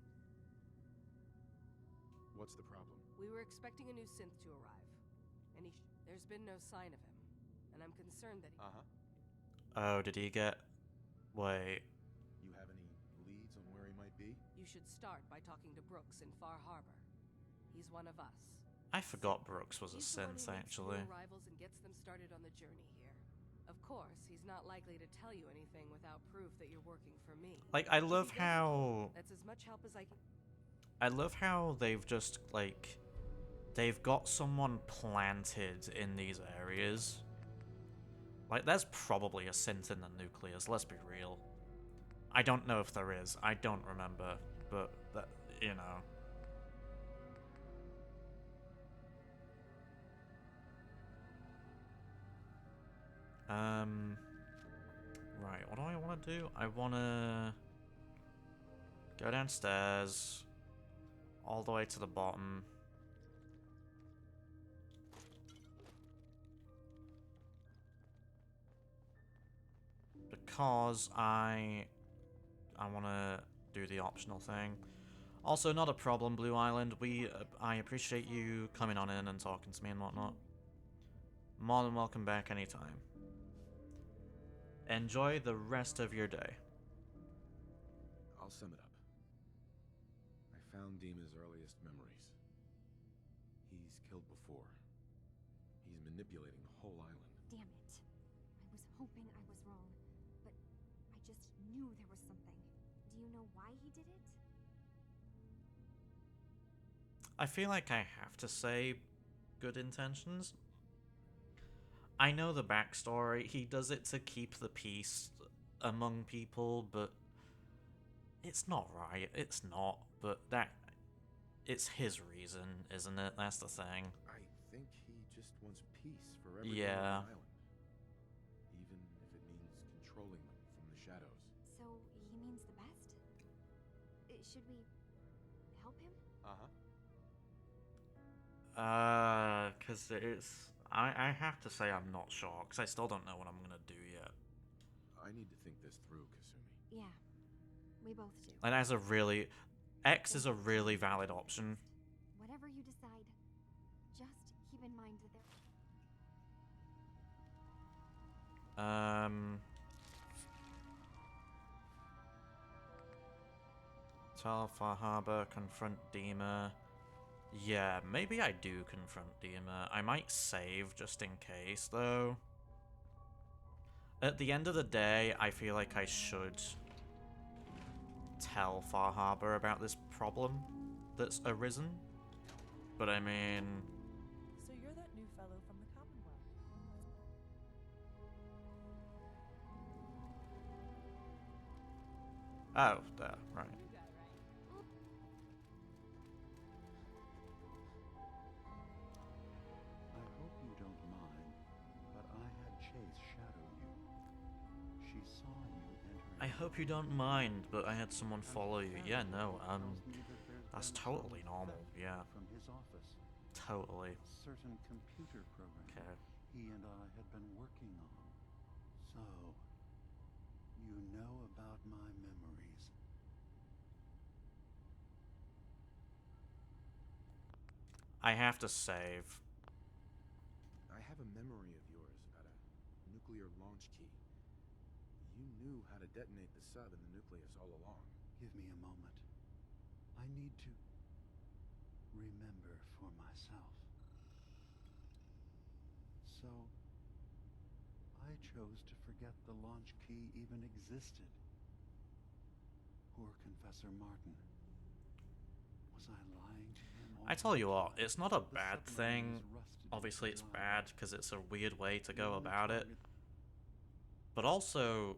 What's the problem? We were expecting a new synth to arrive, and there's been no sign of him, and I'm concerned that he... Oh, did he get... Wait. You have any leads on where he might be? You should start by talking to Brooks in Far Harbor. He's one of us. I forgot Brooks was a He's the one who synth, meets actually. new arrivals and gets them started on the journey here. Of course, he's not likely to tell you anything without proof that you're working for me. Like, I If love he doesn't, how... that's as much help as I can... I love how they've just, like... They've got someone planted in these areas. Like, there's probably a synth in the nucleus, let's be real. I don't know if there is. I don't remember. But, that, you know... Right, what do I want to do? I want to go downstairs, all the way to the bottom. Because I want to do the optional thing. Also, not a problem, Blue Island. I appreciate you coming on in and talking to me and whatnot. More than welcome back anytime. Enjoy the rest of your day. I'll sum it up. I found Dima's earliest memories. He's killed before. He's manipulating the whole island. Damn it. I was hoping I was wrong, but I just knew there was something. Do you know why he did it? I feel like I have to say good intentions. I know the backstory. He does it to keep the peace among people, but it's not right. It's not. But it's his reason, isn't it? That's the thing. I think he just wants peace for everyone Yeah. on the island. Even if it means controlling them from the shadows. So he means the best? Should we help him? Because it's... I have to say I'm not sure, because I still don't know what I'm gonna do yet. I need to think this through, Kasumi. Yeah, we both do. And as a really... X is a really valid option. Whatever you decide, just keep in mind that Tell Far Harbor, confront Dima. Yeah, maybe I do confront Dima. I might save just in case, though. At the end of the day, I feel like I should tell Far Harbor about this problem that's arisen. But I mean... So you're that new fellow from the Commonwealth. Oh, there, right. I hope you don't mind, but I had Chase shadow you. She saw you entering. I hope you don't mind, but I had someone follow you. Yeah, no, Tells me that there's that's been totally some normal, theft yeah. From his office. Totally. A certain computer program Okay. he and I had been working on. So, you know about my memories. I have to save. I have a memory of yours about a nuclear launch key. You knew how to detonate the sub in the nucleus all along. Give me a moment. I need to remember for myself. So, I chose to forget the launch key even existed. Poor Confessor Martin. Was I lying to him? I tell you what, it's not a The bad submarine thing. is rusted Obviously it's design. bad because it's a weird way to The go only about it. target- But also,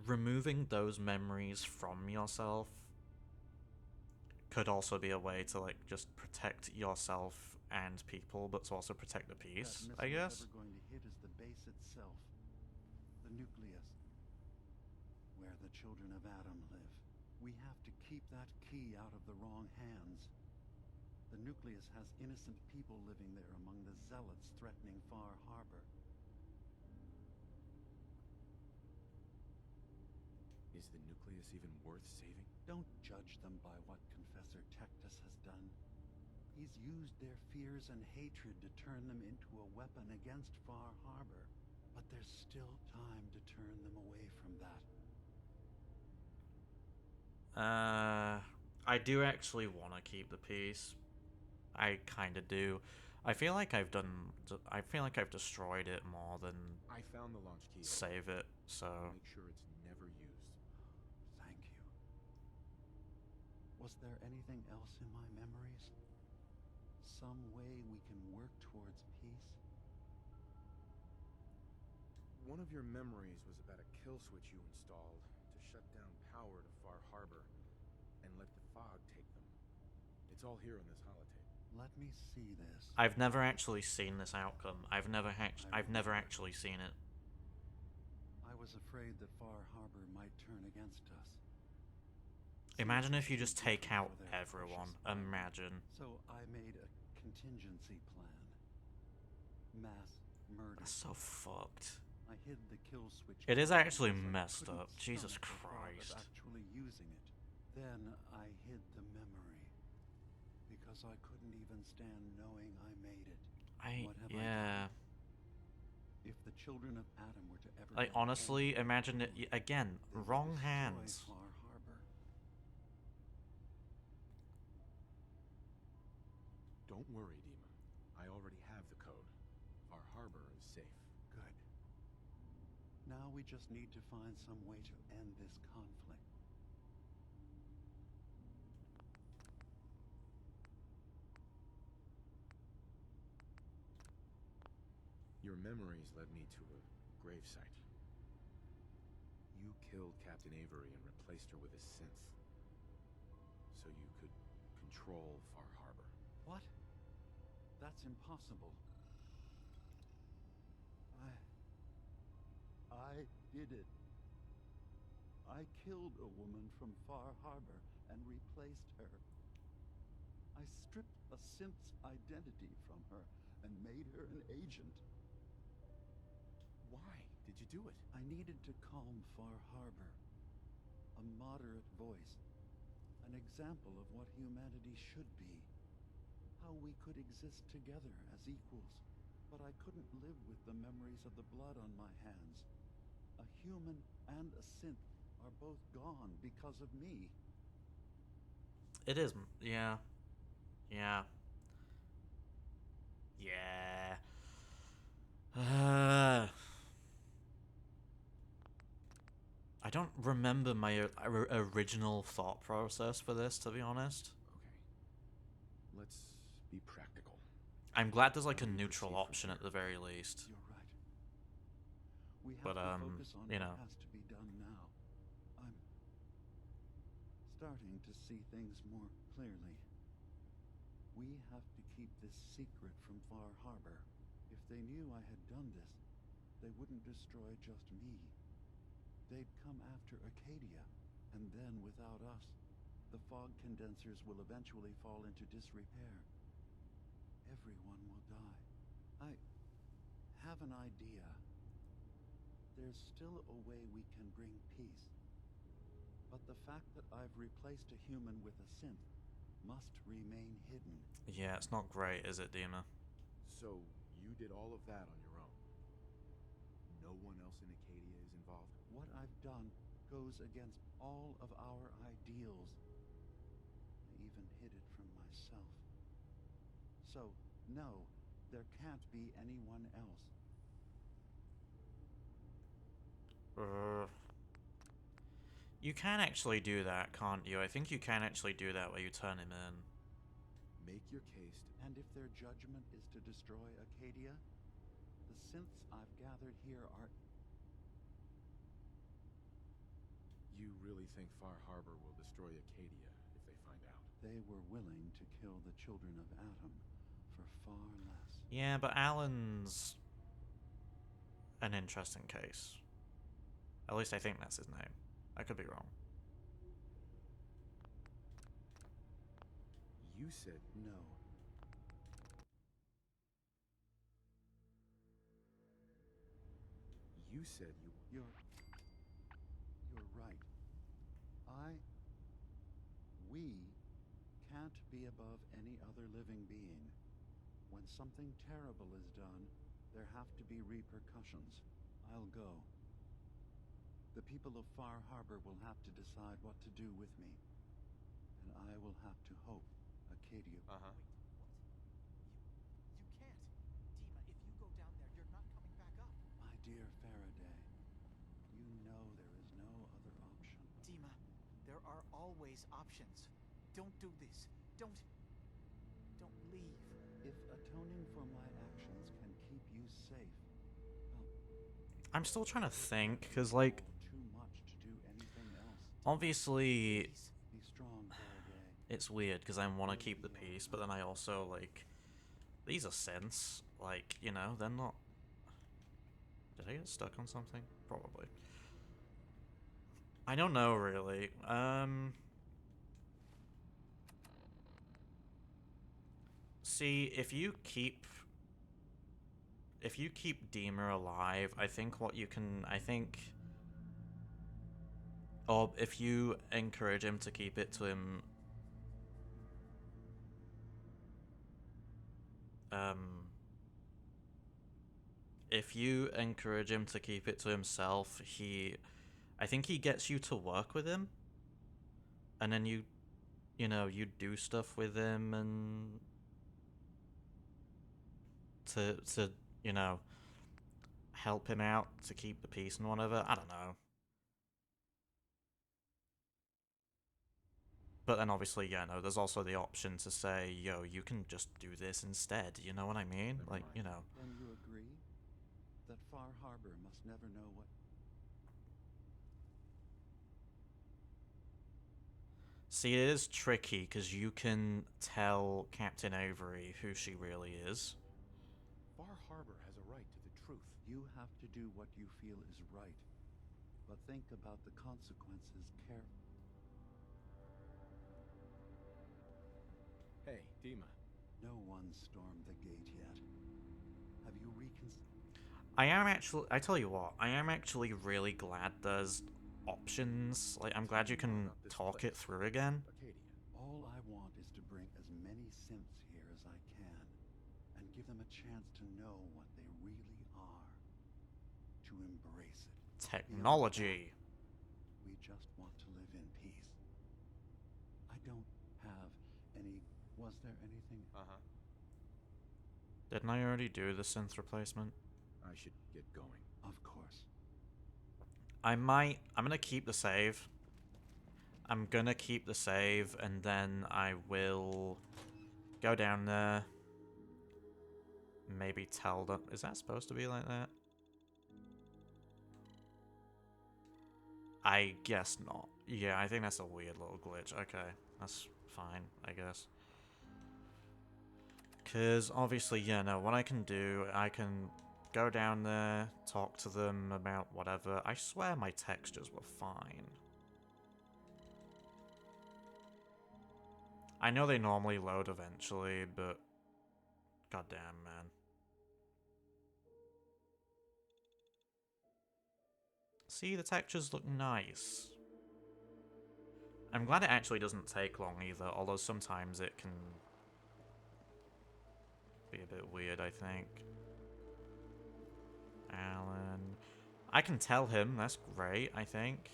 removing those memories from yourself could also be a way to, like, just protect yourself and people, but to also protect the peace, That I missile guess. ever going to hit is the base itself. The nucleus. Where the children of Adam live. We have to keep that key out of the wrong hands. The nucleus has innocent people living there among the zealots threatening Far Harbor. Is the nucleus even worth saving? Don't judge them by what Confessor Tectus has done. He's used their fears and hatred to turn them into a weapon against Far Harbor. But there's still time to turn them away from that. I do actually want to keep the peace. I kind of do. I feel like I've destroyed it more than I found the launch key. save it, so... Make sure it's never used. Thank you. Was there anything else in my memories? Some way we can work towards peace? One of your memories was about a kill switch you installed to shut down power to Far Harbor and let the fog take them. It's all here on this holotape. Let me see this. I've never actually seen this outcome. I've never actually seen it. I was afraid that Far Harbor might turn against us. Imagine if you just take out everyone. Imagine. So I made a contingency plan. Mass murder. That's so fucked. I hid the kill switch. It is actually because I messed couldn't up. Jesus stomach the thought of Christ. actually using it. Then I hid the memory because I couldn't even stand knowing I made it. What have I done? If the children of Adam were to ever Like, get honestly, hold of imagine it they again. would Wrong destroy hands. Far Harbor. Don't worry, Dima. I already have the code. Far Harbor is safe. Good. Now we just need to find some way to end this conflict. Your memories led me to a gravesite. You killed Captain Avery and replaced her with a synth. So you could control Far Harbor. What? That's impossible. I did it. I killed a woman from Far Harbor and replaced her. I stripped a synth's identity from her and made her an agent. Why did you do it? I needed to calm Far Harbor. A moderate voice. An example of what humanity should be. How we could exist together as equals. But I couldn't live with the memories of the blood on my hands. A human and a synth are both gone because of me. It is, yeah. Yeah. Yeah. I don't remember my original thought process for this, to be honest. Okay. Let's be practical. I'm glad there's like a neutral option at the very least. You're right. We have But, to focus on you know. what has to be done now. I'm starting to see things more clearly. We have to keep this secret from Far Harbor. If they knew I had done this, they wouldn't destroy just me. They'd come after Acadia, and then without us, the fog condensers will eventually fall into disrepair. Everyone will die. I have an idea. There's still a way we can bring peace. But the fact that I've replaced a human with a synth must remain hidden. Yeah, it's not great, is it, Dima? So, you did all of that on your own? No one else in Acadia is involved? What I've done goes against all of our ideals. I even hid it from myself. So, no, there can't be anyone else. You can actually do that, can't you? I think you can actually do that where you turn him in. Make your case to... And if their judgment is to destroy Acadia, the synths I've gathered here are... You really think Far Harbor will destroy Acadia if they find out? They were willing to kill the children of Adam for far less. Yeah, but Alan's an interesting case. At least I think that's his name. I could be wrong. You said No. you said you. You're right. We can't be above any other living being. When something terrible is done, there have to be repercussions. I'll go. The people of Far Harbor will have to decide what to do with me. And I will have to hope Acadia... Uh-huh. You can't. Dima, if you go down there, you're not coming back up. My dear Faraday, you know there is no other option. Dima, there are always options. Don't do this. Don't leave. If atoning for my actions can keep you safe, well, I'm still trying to think, because, like, too much to do anything else. obviously, Please. Be strong, Faraday. it's weird, because I want to keep the peace, but then I also, like, these are synths. Like, you know, they're not... Did I get stuck on something? Probably. I don't know, really. See, if you keep Dima alive, I think what you can... Or if you encourage him to keep it to him... If you encourage him to keep it to himself, I think he gets you to work with him. And then you do stuff with him and... To help him out, to keep the peace and whatever. I don't know. But then obviously, yeah, no, there's also the option to say, yo, you can just do this instead, you know what I mean? Never Like, mind. you know. Then you agree that Far Harbor must never know what... See, it is tricky, because you can tell Captain Avery who she really is. Far Harbor has a right to the truth. You have to do what you feel is right, but think about the consequences carefully. Hey, Dima. No one stormed the gate yet. Have you reconsidered? I tell you what, I am actually really glad there's options. Like, I'm glad you can talk it through again. Acadia. All I want is to bring as many synths here as I can, and give them a chance to know what they really are. To embrace it. Technology. We just want to live in peace. I don't have any... Was there anything... Uh-huh. Didn't I already do the synth replacement? I should get going. Of course. I'm gonna keep the save. I'm gonna keep the save, and then I will go down there. Maybe tell them... Is that supposed to be like that? I guess not. Yeah, I think that's a weird little glitch. Okay, that's fine, I guess. Because, obviously, yeah, no, what I can do, I can go down there, talk to them about whatever. I swear my textures were fine. I know they normally load eventually, but... Goddamn, man. See, the textures look nice. I'm glad it actually doesn't take long either, although sometimes it can be a bit weird, I think. Alan. I can tell him, that's great, I think.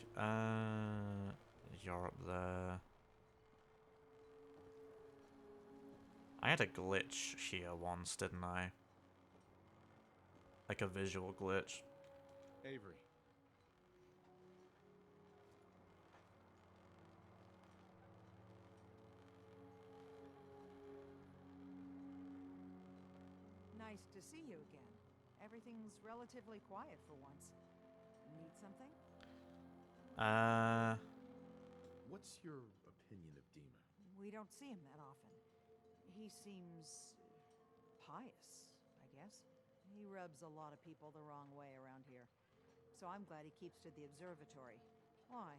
You're up there. I had a glitch here once, didn't I? Like a visual glitch. Avery. Nice to see you again. Everything's relatively quiet for once. Need something? What's your opinion of Dima? We don't see him that often. He seems pious, I guess. He rubs a lot of people the wrong way around here. So I'm glad he keeps to the observatory. Why?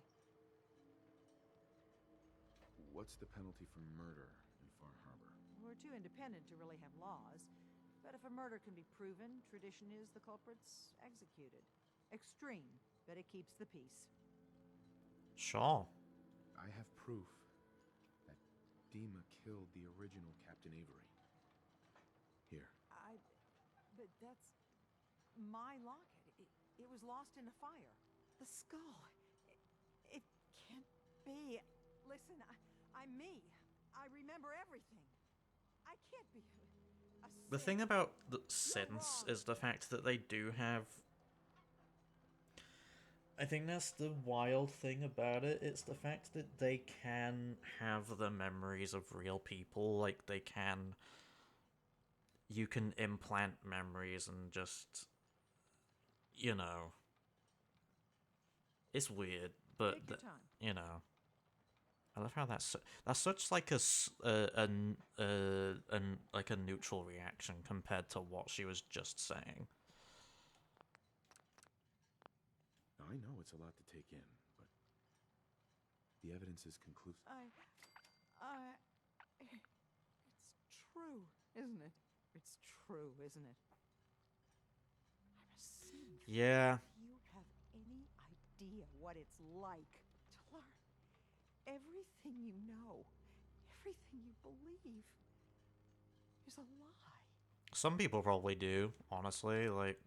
What's the penalty for murder in Far Harbor? We're too independent to really have laws. But if a murder can be proven, tradition is the culprit's executed. Extreme, but it keeps the peace. Sure. I have proof that Dima killed the original Captain Avery. Here. But that's my locket. It was lost in a fire. The skull. It can't be. Listen, I'm me. I remember everything. I can't be a The thing about the synths is the fact that they do have... I think that's the wild thing about it. It's the fact that they can have the memories of real people. Like, they can... You can implant memories and just... You know... It's weird, but... Take your time. You know... I love how that's such like like a neutral reaction compared to what she was just saying. I know it's a lot to take in, but the evidence is conclusive. It's true, isn't it? It's true, isn't it? I'm a synth. Yeah. You have any idea what it's like to learn everything you know, everything you believe is a lie. Some people probably do, honestly, like...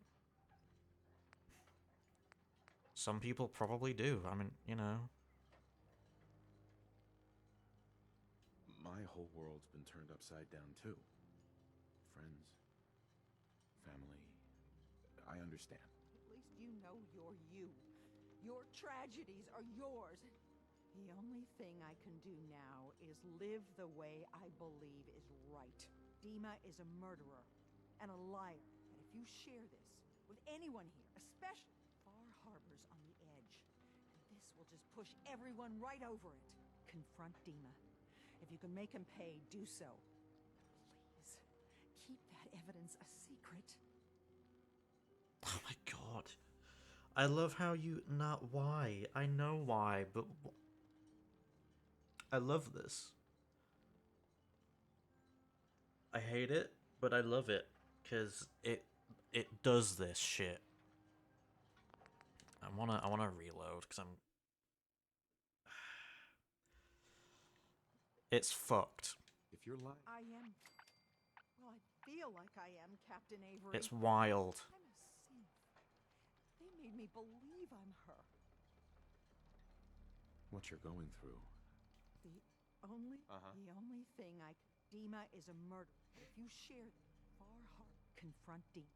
Some people probably do, I mean, you know... My whole world's been turned upside down, too. Friends, family, I understand. At least you know you're you. Your tragedies are yours. The only thing I can do now is live the way I believe is right. Dima is a murderer and a liar. And if you share this with anyone here, especially Far Harbor's on the edge, and this will just push everyone right over it. Confront Dima. If you can make him pay, do so. Please, keep that evidence a secret. Oh my god. I love how you... Not why. I know why, but... I love this. I hate it, but I love it. Because it does this shit. I wanna reload, because I'm... It's fucked. If you're lying... I am... Well, I feel like I am Captain Avery. It's wild. I'm a synth. They made me believe I'm her. What you're going through. The only thing Dima is a murderer. If you share Far Harbor, confront Dima.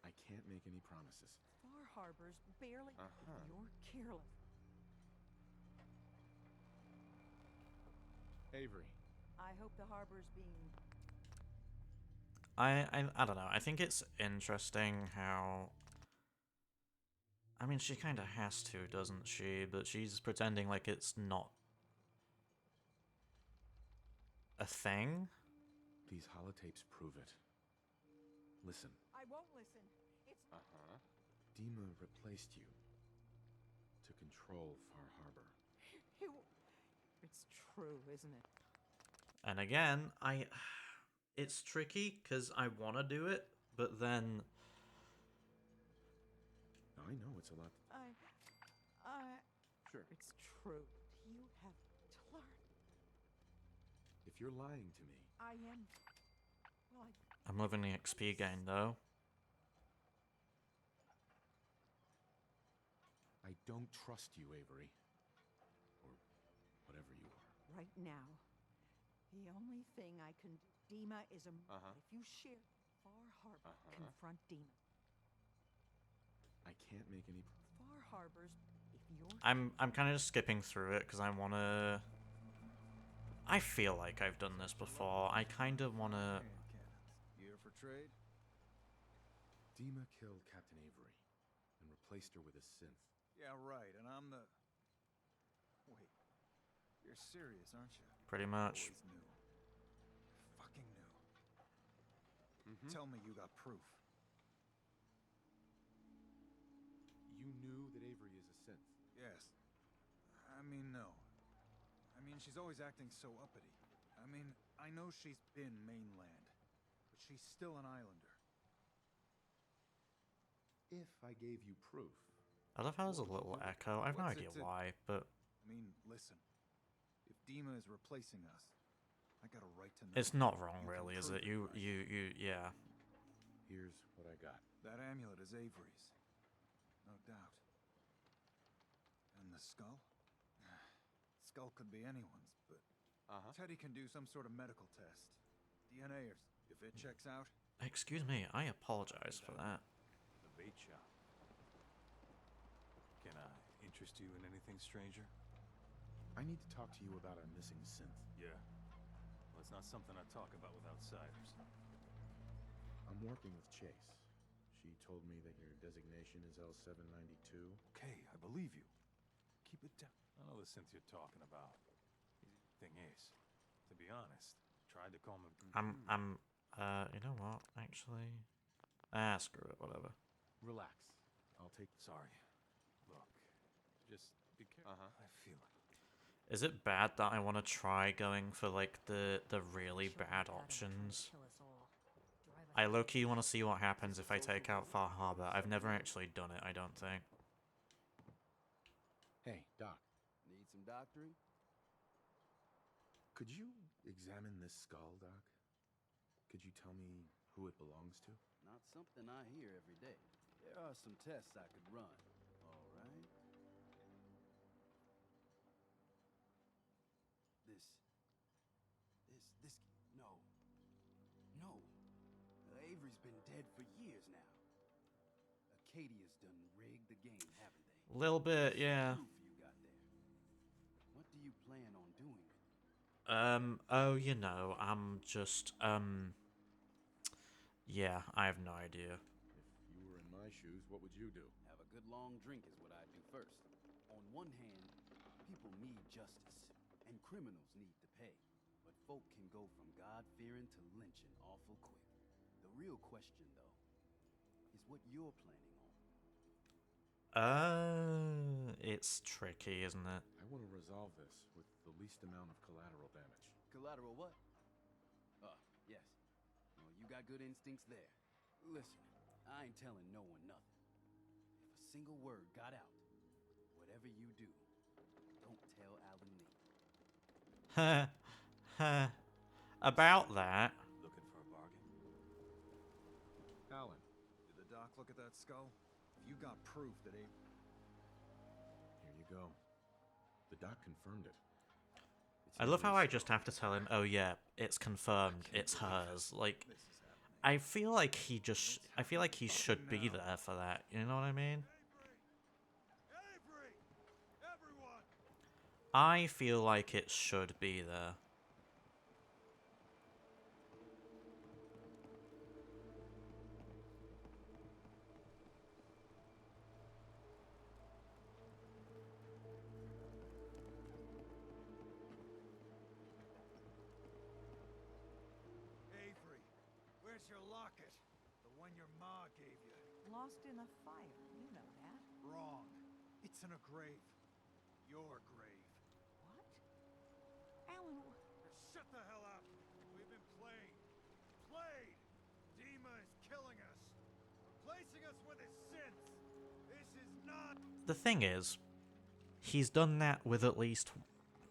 I can't make any promises. Far Harbor's barely... You're careless. Avery. I hope the harbor's being... I don't know. I think it's interesting how... I mean, she kind of has to, doesn't she? But she's pretending like it's not a thing. These holotapes prove it. Listen. I won't listen. It's... Dima replaced you to control Far Harbor. It's true, isn't it? And again, it's tricky because I want to do it, but then... I know it's a lot. Sure. It's true. You have to learn. If you're lying to me... I am... Well, I'm loving the XP gain, though. I don't trust you, Avery. Or whatever you are. right now, the only thing I can... Dima is a... If you share Far Harbor, confront Dima. I can't make any... Far Harbor's... If you're... I'm kind of just skipping through it because I want to... I feel like I've done this before. I kind of want to... Gear for trade? Dima killed Captain Avery and replaced her with a synth. Yeah, right, and I'm the... Wait, you're serious, aren't you? Pretty much. Always knew. Fucking knew. Tell me you got proof. You knew that Avery is a synth. Yes. I mean, no. I mean, she's always acting so uppity. I mean, I know she's been mainland, but she's still an islander. If I gave you proof... I love how there's a little echo. I have no What's idea it to- why, but I mean, listen. If Dima is replacing us, I got a right to know. it's not wrong, You can really, is prove it? You, right? yeah. Here's what I got. That amulet is Avery's. No doubt. And the skull? Skull could be anyone's, but Teddy can do some sort of medical test. DNA, or if it checks out. Excuse me, I apologize for that. The bait shop. Can I interest you in anything, stranger? I need to talk to you about our missing synth. Yeah. Well, it's not something I talk about with outsiders. I'm working with Chase. She told me that your designation is L792. Okay, I believe you. Keep it down. I know the synth you're talking about. Thing is, to be honest, tried to call him. You know what? Actually, screw it. Whatever. Relax. I'll take... Sorry. Look, just be careful. I feel it. Is it bad that I want to try going for like the really bad options? I low-key want to see what happens if I take out Far Harbor. I've never actually done it, I don't think. Hey, Doc. Need some doctoring? Could you examine this skull, Doc? Could you tell me who it belongs to? Not something I hear every day. There are some tests I could run. All right. No. Avery's been dead for years now. Acadia's done rigged the game, haven't they? Little bit, yeah. Proof you got there. What do you plan on doing with it? Oh, you know, I'm just, yeah, I have no idea. If you were in my shoes, what would you do? Have a good long drink is what I'd do first. On one hand, people need justice, and criminals need to pay. But folk can go from God-fearing to lynching awful quick. The real question, though, is what you're planning on. It's tricky, isn't it? I want to resolve this with the least amount of collateral damage. Collateral what? Yes. Well, you got good instincts there. Listen, I ain't telling no one nothing. If a single word got out, whatever you do, don't tell Alan Lee. About that. Looking for a bargain? Alan. Did the doc look at that skull? If you got proof that Avery... Here you go. The doc confirmed it. I love how I just have to tell him, oh yeah, it's confirmed, it's hers. Like, I feel like he should be there for that, you know what I mean? Avery! Everyone! I feel like it should be there. Avery, where's your locket? The one your ma gave you. Lost in a fire, you know that. Wrong. It's in a grave. Your grave. What? Alan, Shut the hell up! We've been played. Played! Dima is killing us. Replacing us with his sins. This is not... The thing is, he's done that with at least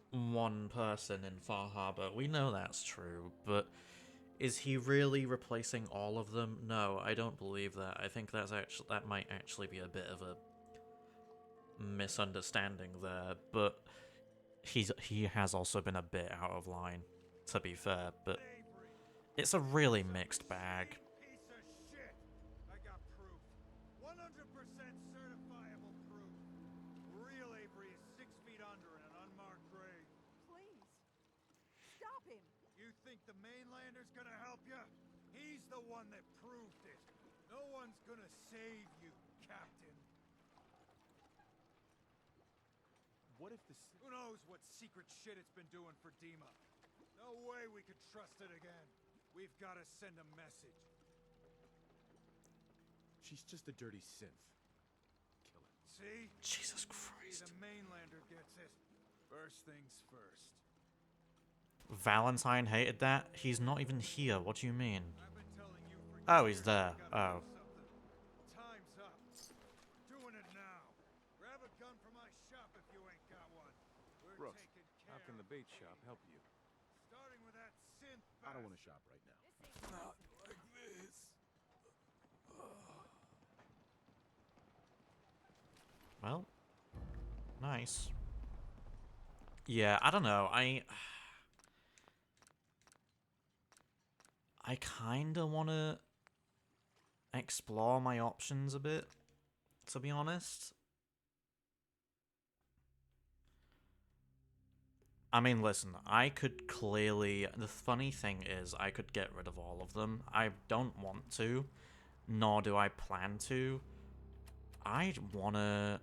one person in Far Harbor. We know that's true, but is he really replacing all of them? No, I don't believe that. I think that might actually be a bit of a misunderstanding there, but he has also been a bit out of line, to be fair, but it's a really mixed bag. Piece of shit! I got proof. 100% certifiable proof. Real Avery is 6 feet under in an unmarked grave. please. Stop him. You think the mainlander's gonna help you? He's the one that proved it. No one's gonna save you, Captain. What if the... Who knows what secret shit it's been doing for Dima? No way we could trust it again. We've got to send a message. She's just a dirty synth. Kill her. See? Jesus See, Christ. the mainlander gets it. First things first. Valentine hated that? He's not even here. What do you mean? I've been telling you for Oh, years he's there. you gotta Oh. do something. Time's up. Doing it now. Grab a gun from my shop if you ain't got one. We're Brooks, taking how care can the of bait you. shop help you? Starting with that synth. I don't want to shop right now. Not like this. Well, nice. Yeah, I don't know. I kind of want to explore my options a bit, to be honest. I mean, listen, I could clearly... The funny thing is, I could get rid of all of them. I don't want to, nor do I plan to. I want to...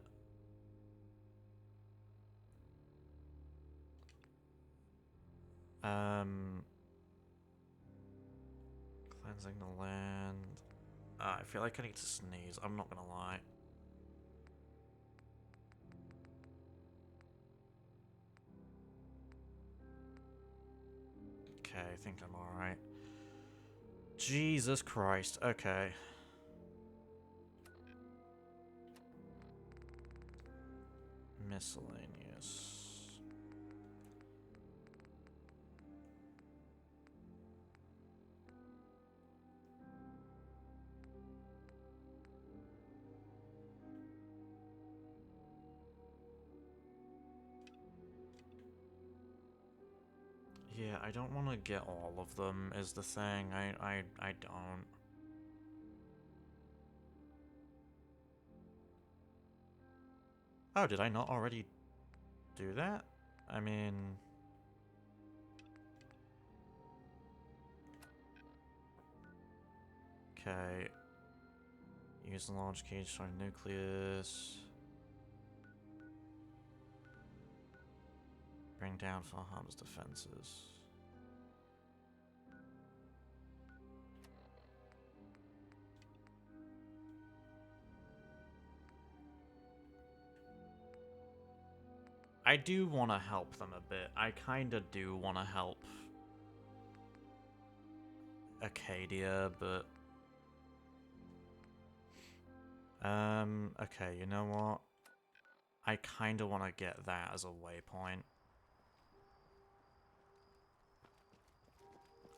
Cleansing the land... I feel like I need to sneeze, I'm not gonna lie. Okay, I think I'm alright. Jesus Christ, okay. Miscellaneous. Yeah, I don't want to get all of them, is the thing. I don't. Oh, did I not already do that? I mean... Okay. Use the launch cage for nucleus. Bring down Farham's defenses. I do want to help them a bit. I kind of do want to help Acadia, but... okay, you know what? I kind of want to get that as a waypoint.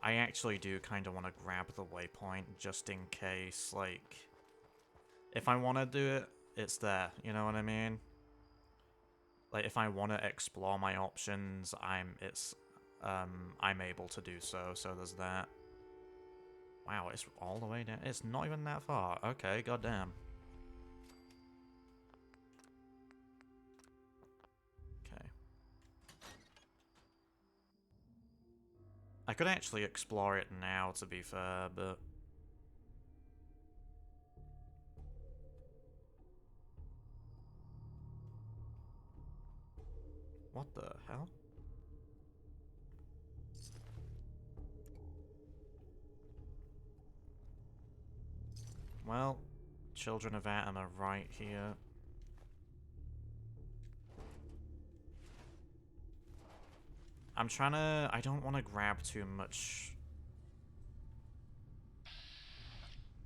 I actually do kind of want to grab the waypoint just in case, like... If I want to do it, it's there, you know what I mean? Like, if I want to explore my options, I'm able to do so, so there's that. Wow, it's all the way down. It's not even that far. Okay, goddamn. Okay. I could actually explore it now, to be fair, but... What the hell? Well, Children of Atom are right here. I'm trying to... I don't want to grab too much...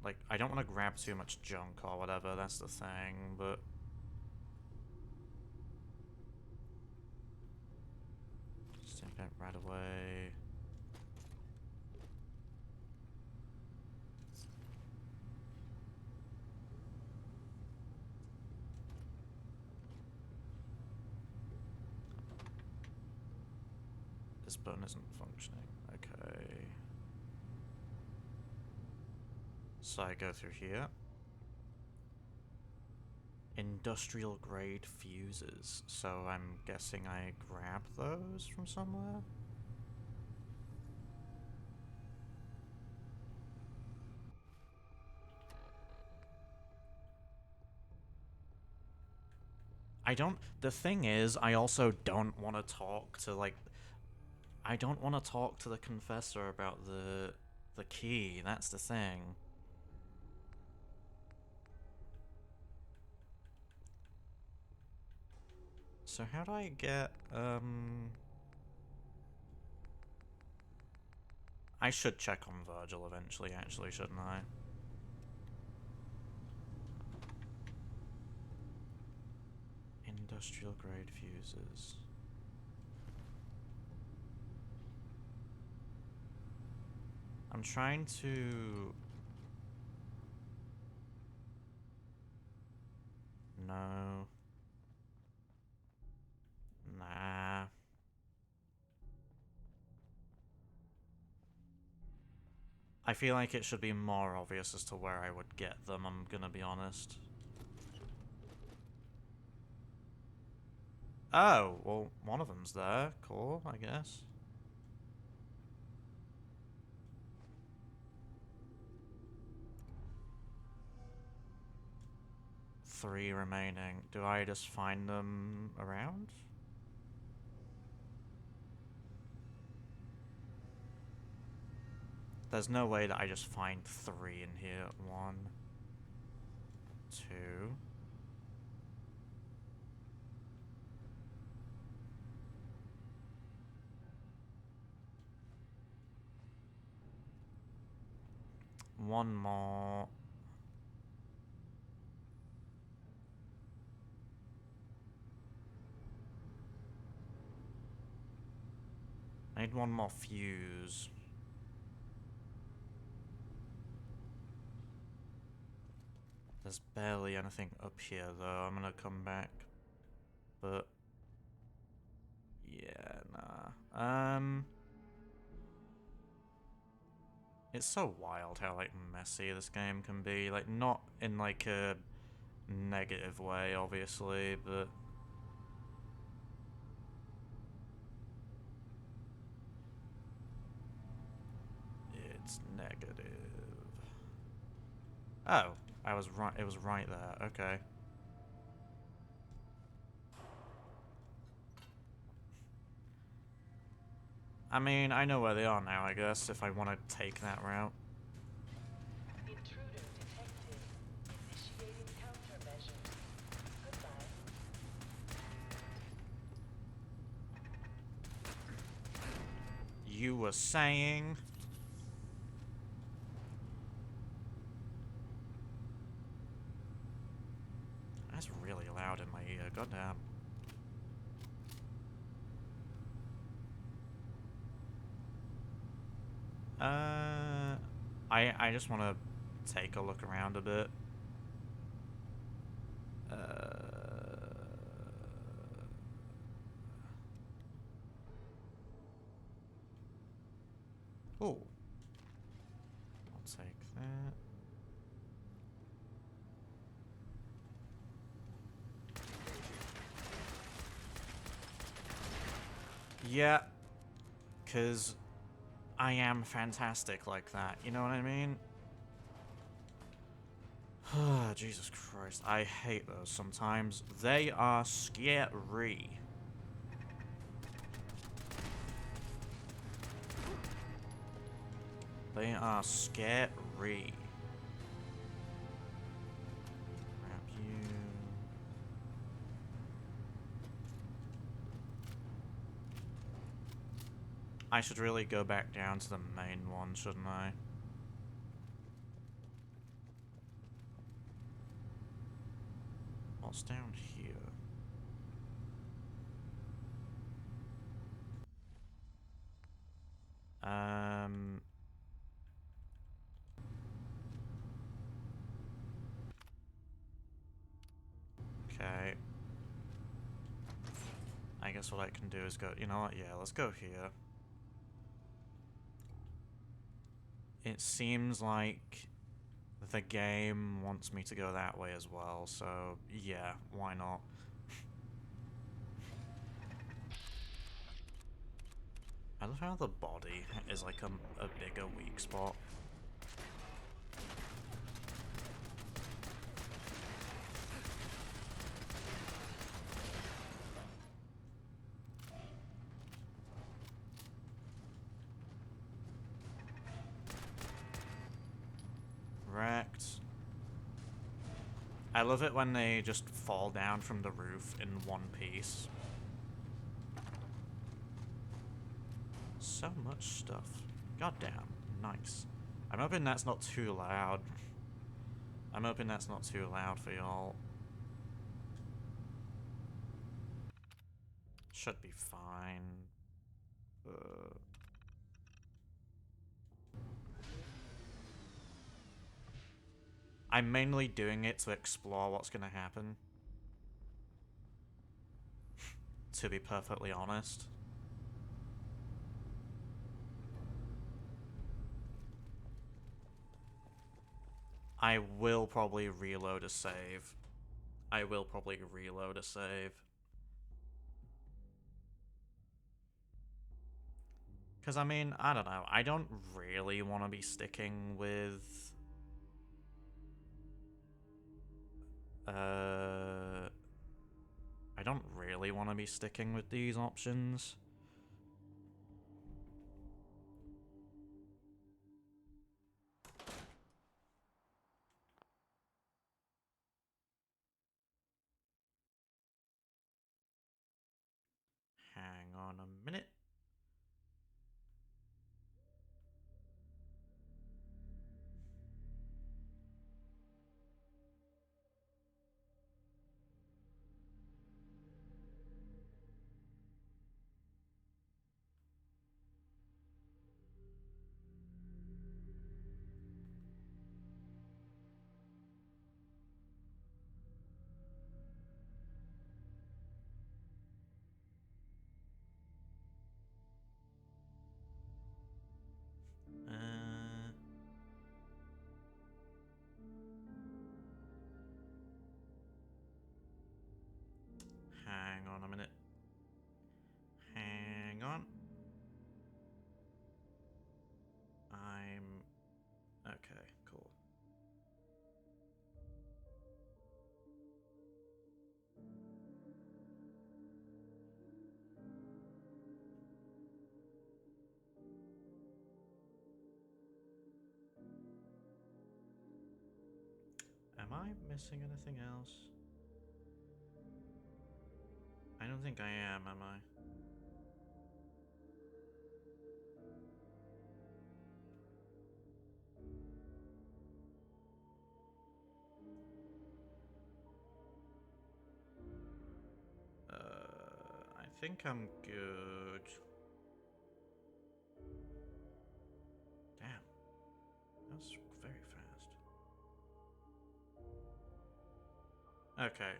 Like, I don't want to grab too much junk or whatever, that's the thing, but... Just take that right away. This button isn't functioning. Okay. So I go through here. Industrial grade fuses. So I'm guessing I grab those from somewhere? I don't... The thing is, I also don't want to talk to, like... I don't want to talk to the Confessor about the key. That's the thing. So how do I get, I should check on Virgil eventually, actually, shouldn't I? Industrial grade fuses. I'm trying to... No. Nah. I feel like it should be more obvious as to where I would get them, I'm gonna be honest. Oh, well, one of them's there. Cool, I guess. Three remaining. Do I just find them around? There's no way that I just find three in here. 1, 2. One more. I need one more fuse. There's barely anything up here though. I'm gonna come back. But yeah, nah. It's so wild how like messy this game can be. Like not in like a negative way, obviously, but it's negative. Oh, I was right. It was right there. Okay. I mean, I know where they are now, I guess, if I want to take that route. Intruder detected. Initiating countermeasures. Goodbye. You were saying... That's really loud in my ear, goddamn. I just want to take a look around a bit. Oh. I'll take that. Yeah. 'Cause I am fantastic like that, you know what I mean? Jesus Christ, I hate those sometimes. They are scary. They are scary. Grab you. I should really go back down to the main one, shouldn't I? What's down here? Okay. I guess what I can do is go, you know what, yeah, let's go here. It seems like the game wants me to go that way as well, so yeah, why not? I love how the body is like a bigger weak spot. Wrecked. I love it when they just fall down from the roof in one piece. so much stuff. Goddamn. Nice. I'm hoping that's not too loud. I'm hoping that's not too loud for y'all. Should be fine. I'm mainly doing it to explore what's gonna happen. To be perfectly honest. I will probably reload a save. I will probably reload a save. Because, I mean, I don't know. I don't really want to be sticking with... I don't really want to be sticking with these options. Hang on a minute. Hang on a minute. Hang on. Okay, cool. Am I missing anything else? I don't think I am I? I think I'm good. Damn. That was very fast. Okay,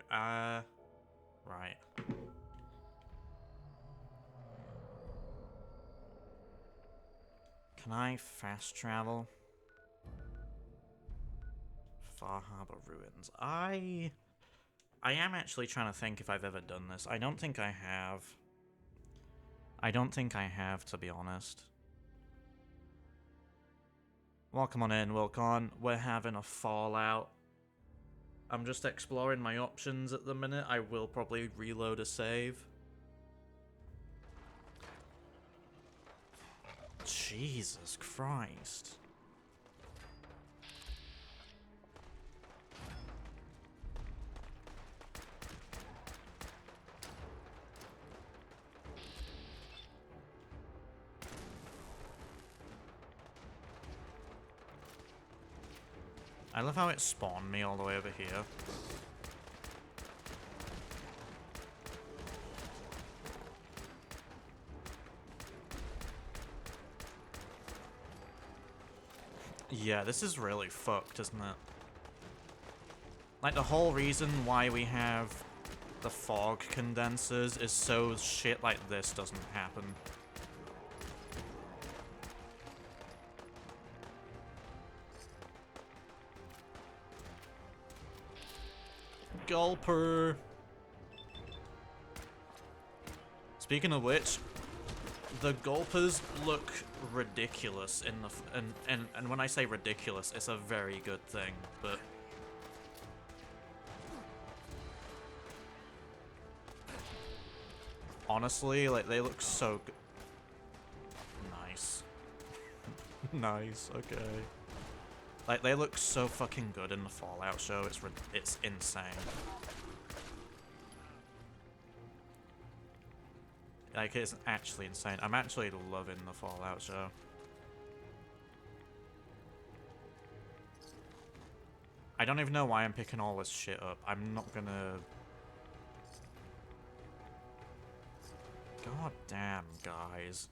right. Can I fast travel? Far Harbor Ruins. I am actually trying to think if I've ever done this. I don't think I have. I don't think I have, to be honest. Welcome on in, Wilcon. We're having a fallout. I'm just exploring my options at the minute. I will probably reload a save. Jesus Christ. I love how it spawned me all the way over here. Yeah, this is really fucked, isn't it? Like, the whole reason why we have the fog condensers is so shit like this doesn't happen. Gulper. Speaking of which, the gulpers look ridiculous in the and when I say ridiculous, it's a very good thing, but honestly, like, they look so good. Nice. Nice, okay. Like, they look so fucking good in the Fallout show, it's insane. Like, it's actually insane. I'm actually loving the Fallout show. I don't even know why I'm picking all this shit up. I'm not gonna... God damn, guys.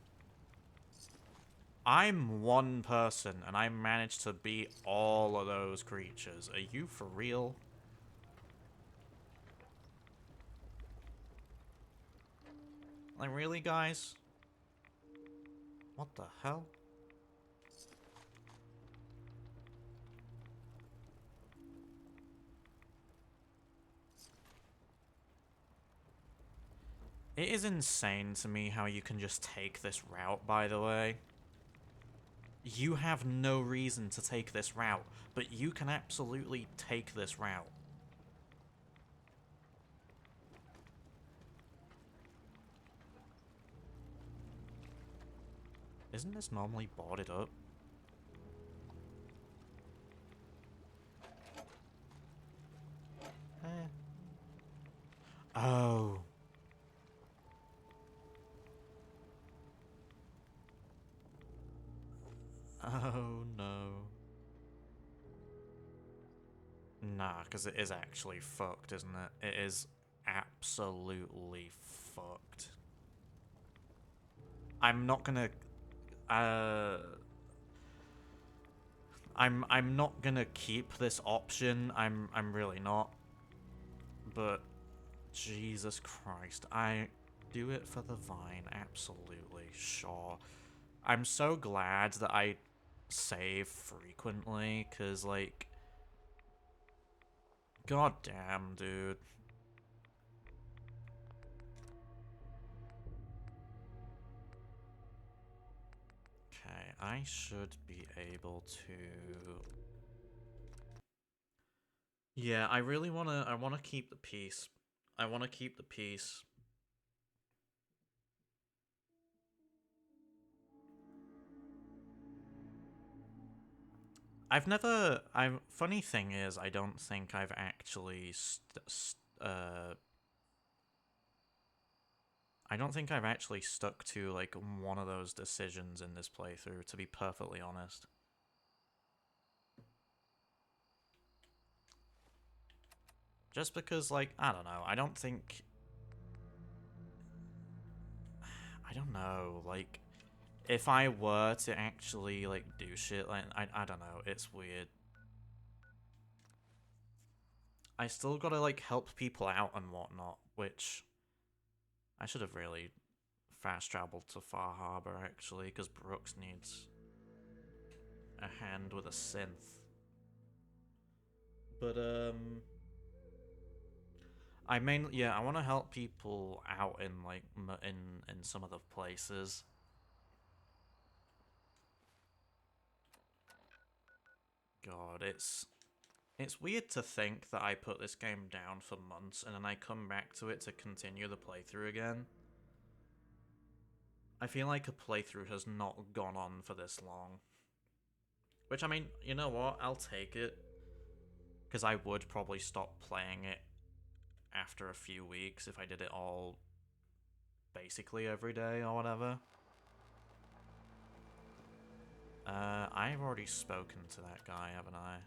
I'm one person, and I managed to beat all of those creatures. Are you for real? Like, really, guys? What the hell? It is insane to me how you can just take this route, by the way. You have no reason to take this route, but you can absolutely take this route. Isn't this normally boarded up? Oh. Oh no. Nah, because it is actually fucked, isn't it? It is absolutely fucked. I'm not gonna... I'm not gonna keep this option. I'm really not. But Jesus Christ, I do it for the Vine, absolutely, sure. I'm so glad that I save frequently, cause like, god damn, dude. Okay, I should be able to... Yeah, I really I wanna keep the peace. I wanna keep the peace. Funny thing is, I don't think I've actually I don't think I've actually stuck to, like, one of those decisions in this playthrough, to be perfectly honest. Just because, like, I don't know, I don't think... I don't know, like, if I were to actually, like, do shit, like, I don't know, it's weird. I still gotta, like, help people out and whatnot, which I should have really fast traveled to Far Harbor, actually, because Brooks needs a hand with a synth. But, I mainly, yeah, I want to help people out in, like, in some of the places. God, it's weird to think that I put this game down for months and then I come back to it to continue the playthrough again. I feel like a playthrough has not gone on for this long. Which, I mean, you know what? I'll take it. Because I would probably stop playing it after a few weeks if I did it all basically every day or whatever. I've already spoken to that guy, haven't I?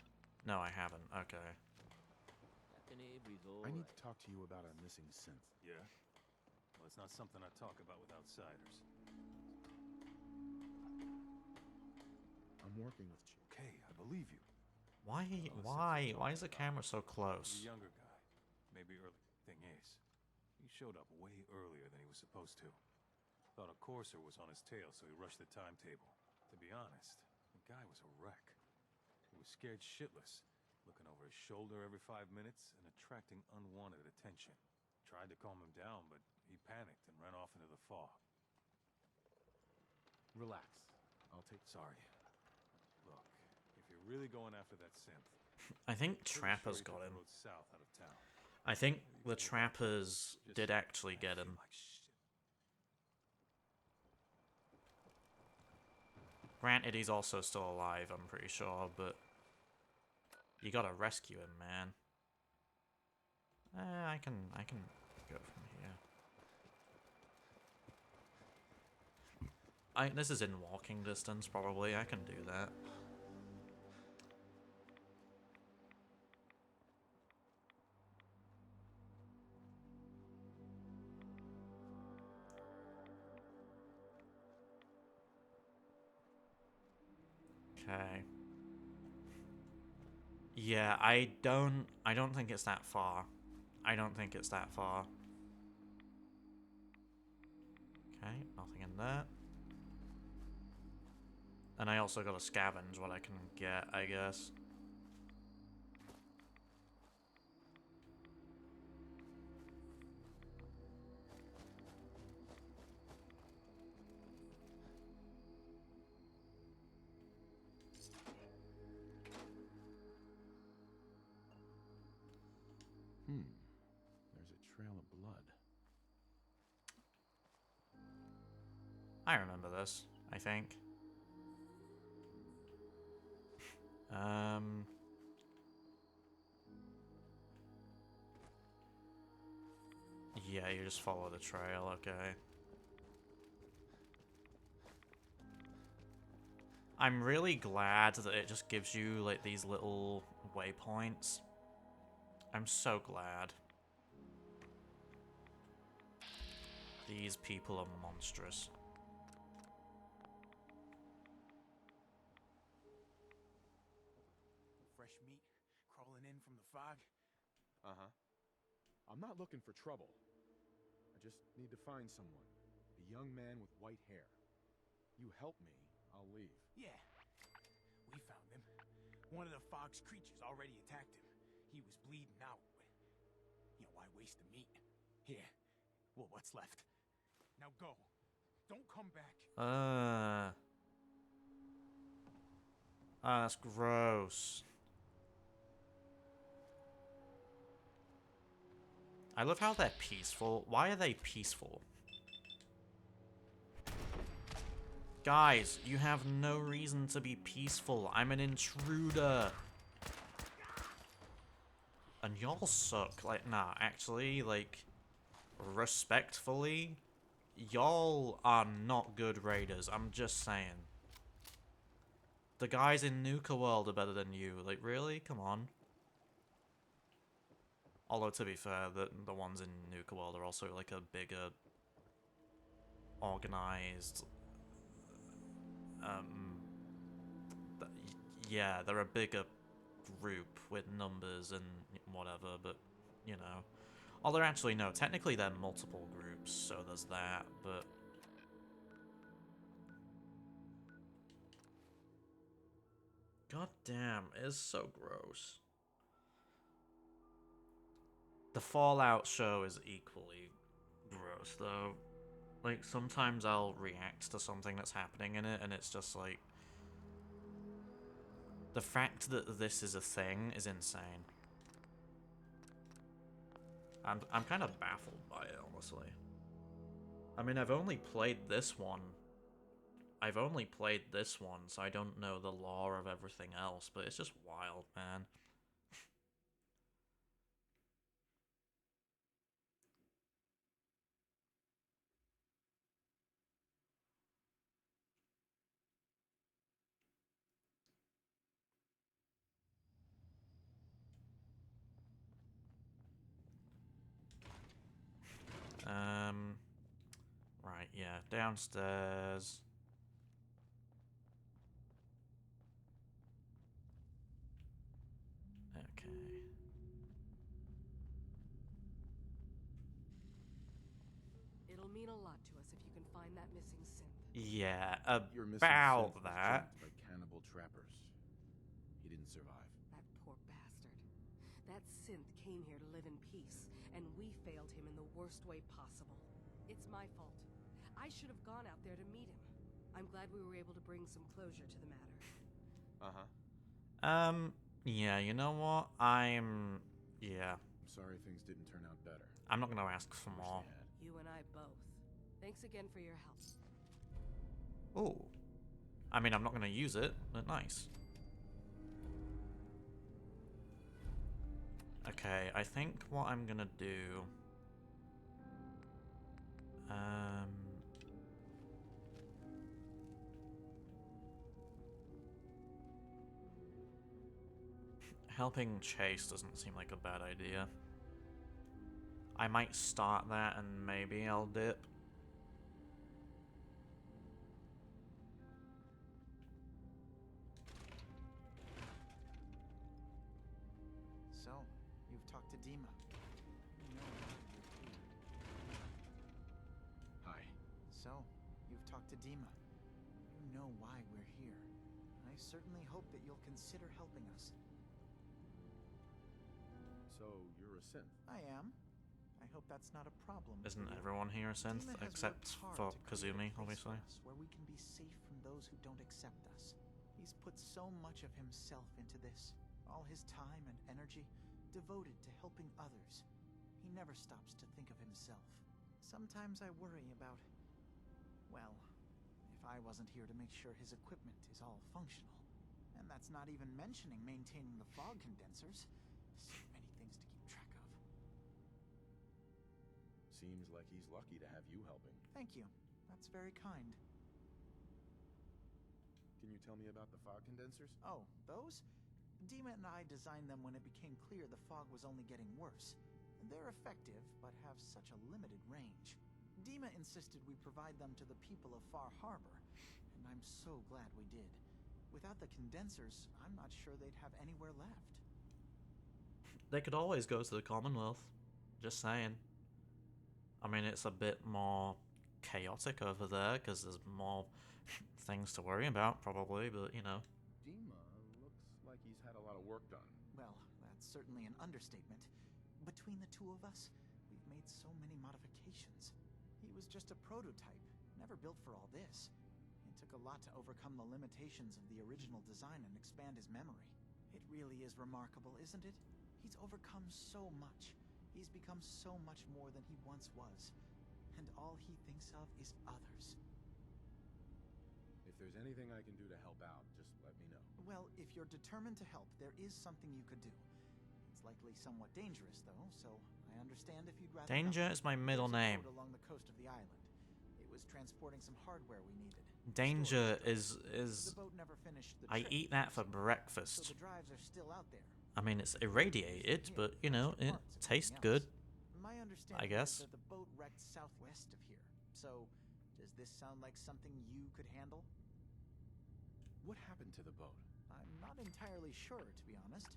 No, I haven't. Okay. I need to talk to you about our missing synth. Yeah? Well, it's not something I talk about with outsiders. I'm working with Chief. Okay, I believe you. Why is the camera so close? The younger guy. Maybe early. Thing is, he showed up way earlier than he was supposed to. Thought a courser was on his tail, so he rushed the timetable. To be honest, the guy was a wreck. He was scared shitless, looking over his shoulder every 5 minutes and attracting unwanted attention. Tried to calm him down, but he panicked and ran off into the fog. Relax. I'll take... Sorry. Look, if you're really going after that synth... I think Trappers got him. I think the Trappers did actually get him. Granted, he's also still alive, I'm pretty sure, but you gotta rescue him, man. I can go from here. This is in walking distance, probably. I can do that. Okay. Yeah, I don't think it's that far. I don't think it's that far. Okay, nothing in there. And I also gotta scavenge what I can get, I guess. There's a trail of blood. I remember this, I think. Yeah, you just follow the trail, okay. I'm really glad that it just gives you, like, these little waypoints. I'm so glad. These people are monstrous. Fresh meat crawling in from the fog? Uh-huh. I'm not looking for trouble. I just need to find someone. A young man with white hair. You help me, I'll leave. Yeah. We found him. One of the fog's creatures already attacked him. He was bleeding out, but... You know, why waste the meat? Here. Well, what's left? Now go. Don't come back. That's gross. I love how they're peaceful. Why are they peaceful? Guys, you have no reason to be peaceful. I'm an intruder. And y'all suck. Like, nah, actually, like, respectfully, y'all are not good raiders. I'm just saying. The guys in Nuka World are better than you. Like, really? Come on. Although, to be fair, the ones in Nuka World are also, like, a bigger, organized... yeah, they're a bigger group with numbers and whatever, but, you know. Although, actually, no, technically they're multiple groups, so there's that, but... God damn, it is so gross. The Fallout show is equally gross, though. Like, sometimes I'll react to something that's happening in it, and it's just like... The fact that this is a thing is insane. I'm kind of baffled by it, honestly. I mean, I've only played this one. So I don't know the lore of everything else, but it's just wild, man. Right, yeah, downstairs. Okay. It'll mean a lot to us if you can find that missing synth. Yeah, Your missing about synth was that. jumped by cannibal trappers. He didn't survive. That poor bastard. That synth came here to live in peace, and we failed him in the worst way possible. It's my fault. I should have gone out there to meet him. I'm glad we were able to bring some closure to the matter. Yeah, you know what? Yeah. I'm sorry things didn't turn out better. I'm not gonna ask for more. You and I both. Thanks again for your help. Oh. I mean, I'm not gonna use it, but nice. Okay, I think what I'm gonna do... Helping Chase doesn't seem like a bad idea. I might start that and maybe I'll dip. So, you've talked to Dima. You know why you're here. Hi. So, you've talked to Dima. You know why we're here. I certainly hope that you'll consider helping us. So, you're a synth? I am. I hope that's not a problem. Isn't everyone here a synth, Dima has except worked hard for to create a Kazumi, place obviously? for us where we can be safe from those who don't accept us. He's put so much of himself into this. All his time and energy devoted to helping others. He never stops to think of himself. Sometimes I worry about, well, if I wasn't here to make sure his equipment is all functional. And that's not even mentioning maintaining the fog condensers. So many things to keep track of. Seems like he's lucky to have you helping. Thank you. That's very kind. Can you tell me about the fog condensers? Oh, those? Dima and I designed them when it became clear the fog was only getting worse. They're effective, but have such a limited range. Dima insisted we provide them to the people of Far Harbor, and I'm so glad we did. Without the condensers, I'm not sure they'd have anywhere left. They could always go to the Commonwealth. Just saying. I mean, it's a bit more chaotic over there, because there's more things to worry about, probably, but, you know. Dima looks like he's had a lot of work done. Well, that's certainly an understatement. Between the two of us, we've made so many modifications. He was just a prototype, never built for all this. It took a lot to overcome the limitations of the original design and expand his memory. It really is remarkable, isn't it? He's overcome so much. He's become so much more than he once was. And all he thinks of is others. If there's anything I can do to help out, just let me know. Well, if you're determined to help, there is something you could do. It's likely somewhat dangerous, though, so I understand if you'd rather Danger not. is my middle There's a name. boat along the coast of the island. It was transporting some hardware we needed. Danger Storage. is... The boat never finished the I trip, eat that for so breakfast. the drives are still out there. I mean, it's irradiated, but, you know, it tastes good. My understanding I guess. is that the boat wrecked southwest of here. So, does this sound like something you could handle? What happened to the boat? I'm not entirely sure, to be honest.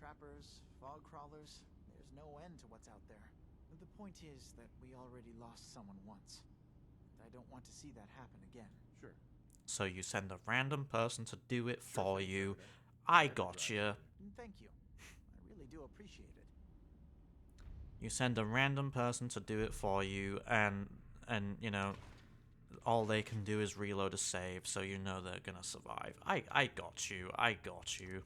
Trappers, fog crawlers, there's no end to what's out there. The point is that we already lost someone once. And I don't want to see that happen again. Sure. So you send a random person to do it for you. I gotcha. Thank you. I really do appreciate it. You send a random person to do it for you, and you know, all they can do is reload a save, so you know they're gonna survive. I got you. I got you.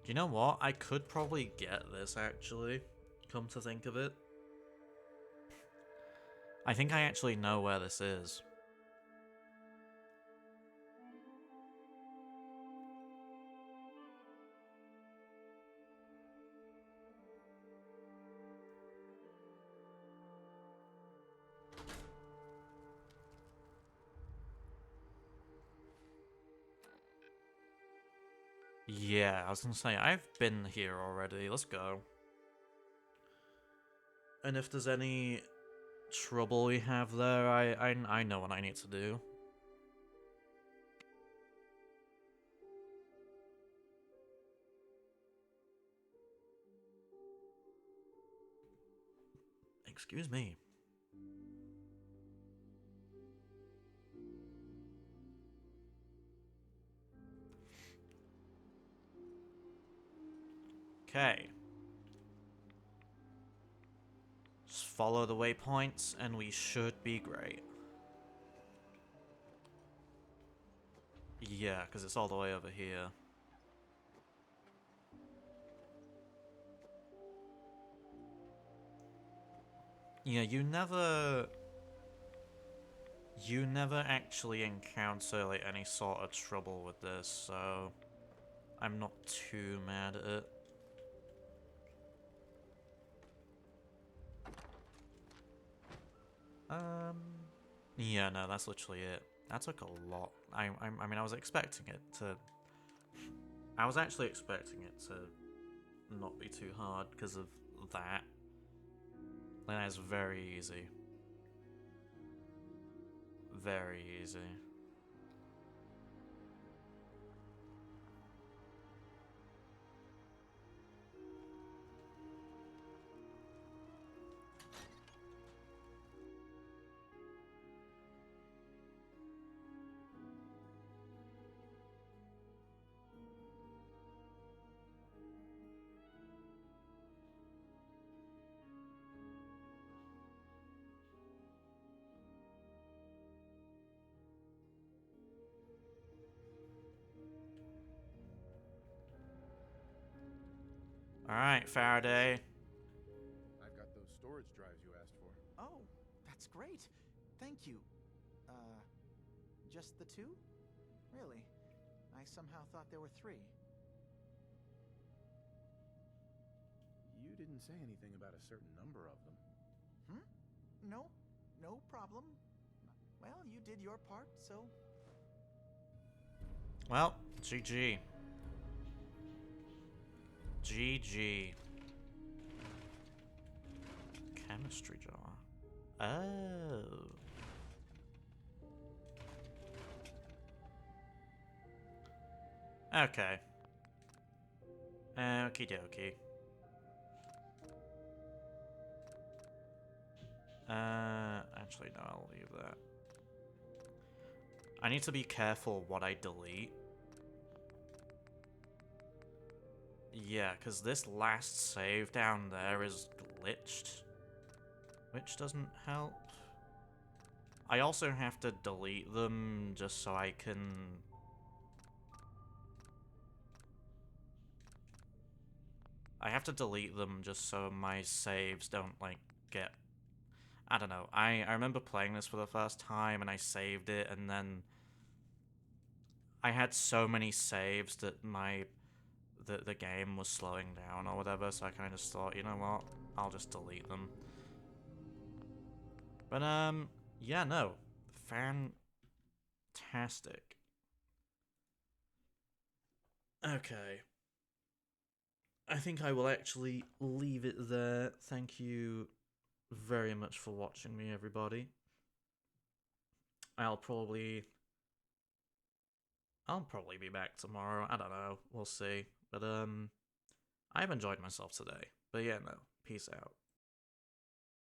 Do you know what? I could probably get this, actually. Come to think of it. I think I actually know where this is. Yeah, I was gonna say, I've been here already. Let's go. And if there's any trouble we have there, I know what I need to do. Excuse me. Okay. Just follow the waypoints and we should be great. Yeah, because it's all the way over here. Yeah, you never... You never actually encounter like any sort of trouble with this, so I'm not too mad at it. Yeah, no, that's literally it. That took a lot. I mean, I was expecting it to. I was actually expecting it to not be too hard because of that. That is very easy. Very easy. Alright, Faraday. I've got those storage drives you asked for. Oh, that's great. Thank you. Just the two? Really? I somehow thought there were three. You didn't say anything about a certain number of them. No, no problem. Well, you did your part, so... Well, GG. GG. Chemistry jar. Oh. Okay. Okie dokie. Actually, no, I'll leave that. I need to be careful what I delete. Yeah, because this last save down there is glitched, which doesn't help. I also have to delete them just so I can... I have to delete them just so my saves don't, like, get... I don't know. I remember playing this for the first time and I saved it and then... I had so many saves that the game was slowing down or whatever, so I kind of thought, you know what, I'll just delete them. But, yeah, no. Fantastic. Okay. I think I will actually leave it there. Thank you very much for watching me, everybody. I'll probably be back tomorrow. I don't know. We'll see. But, I've enjoyed myself today. But yeah, no. Peace out.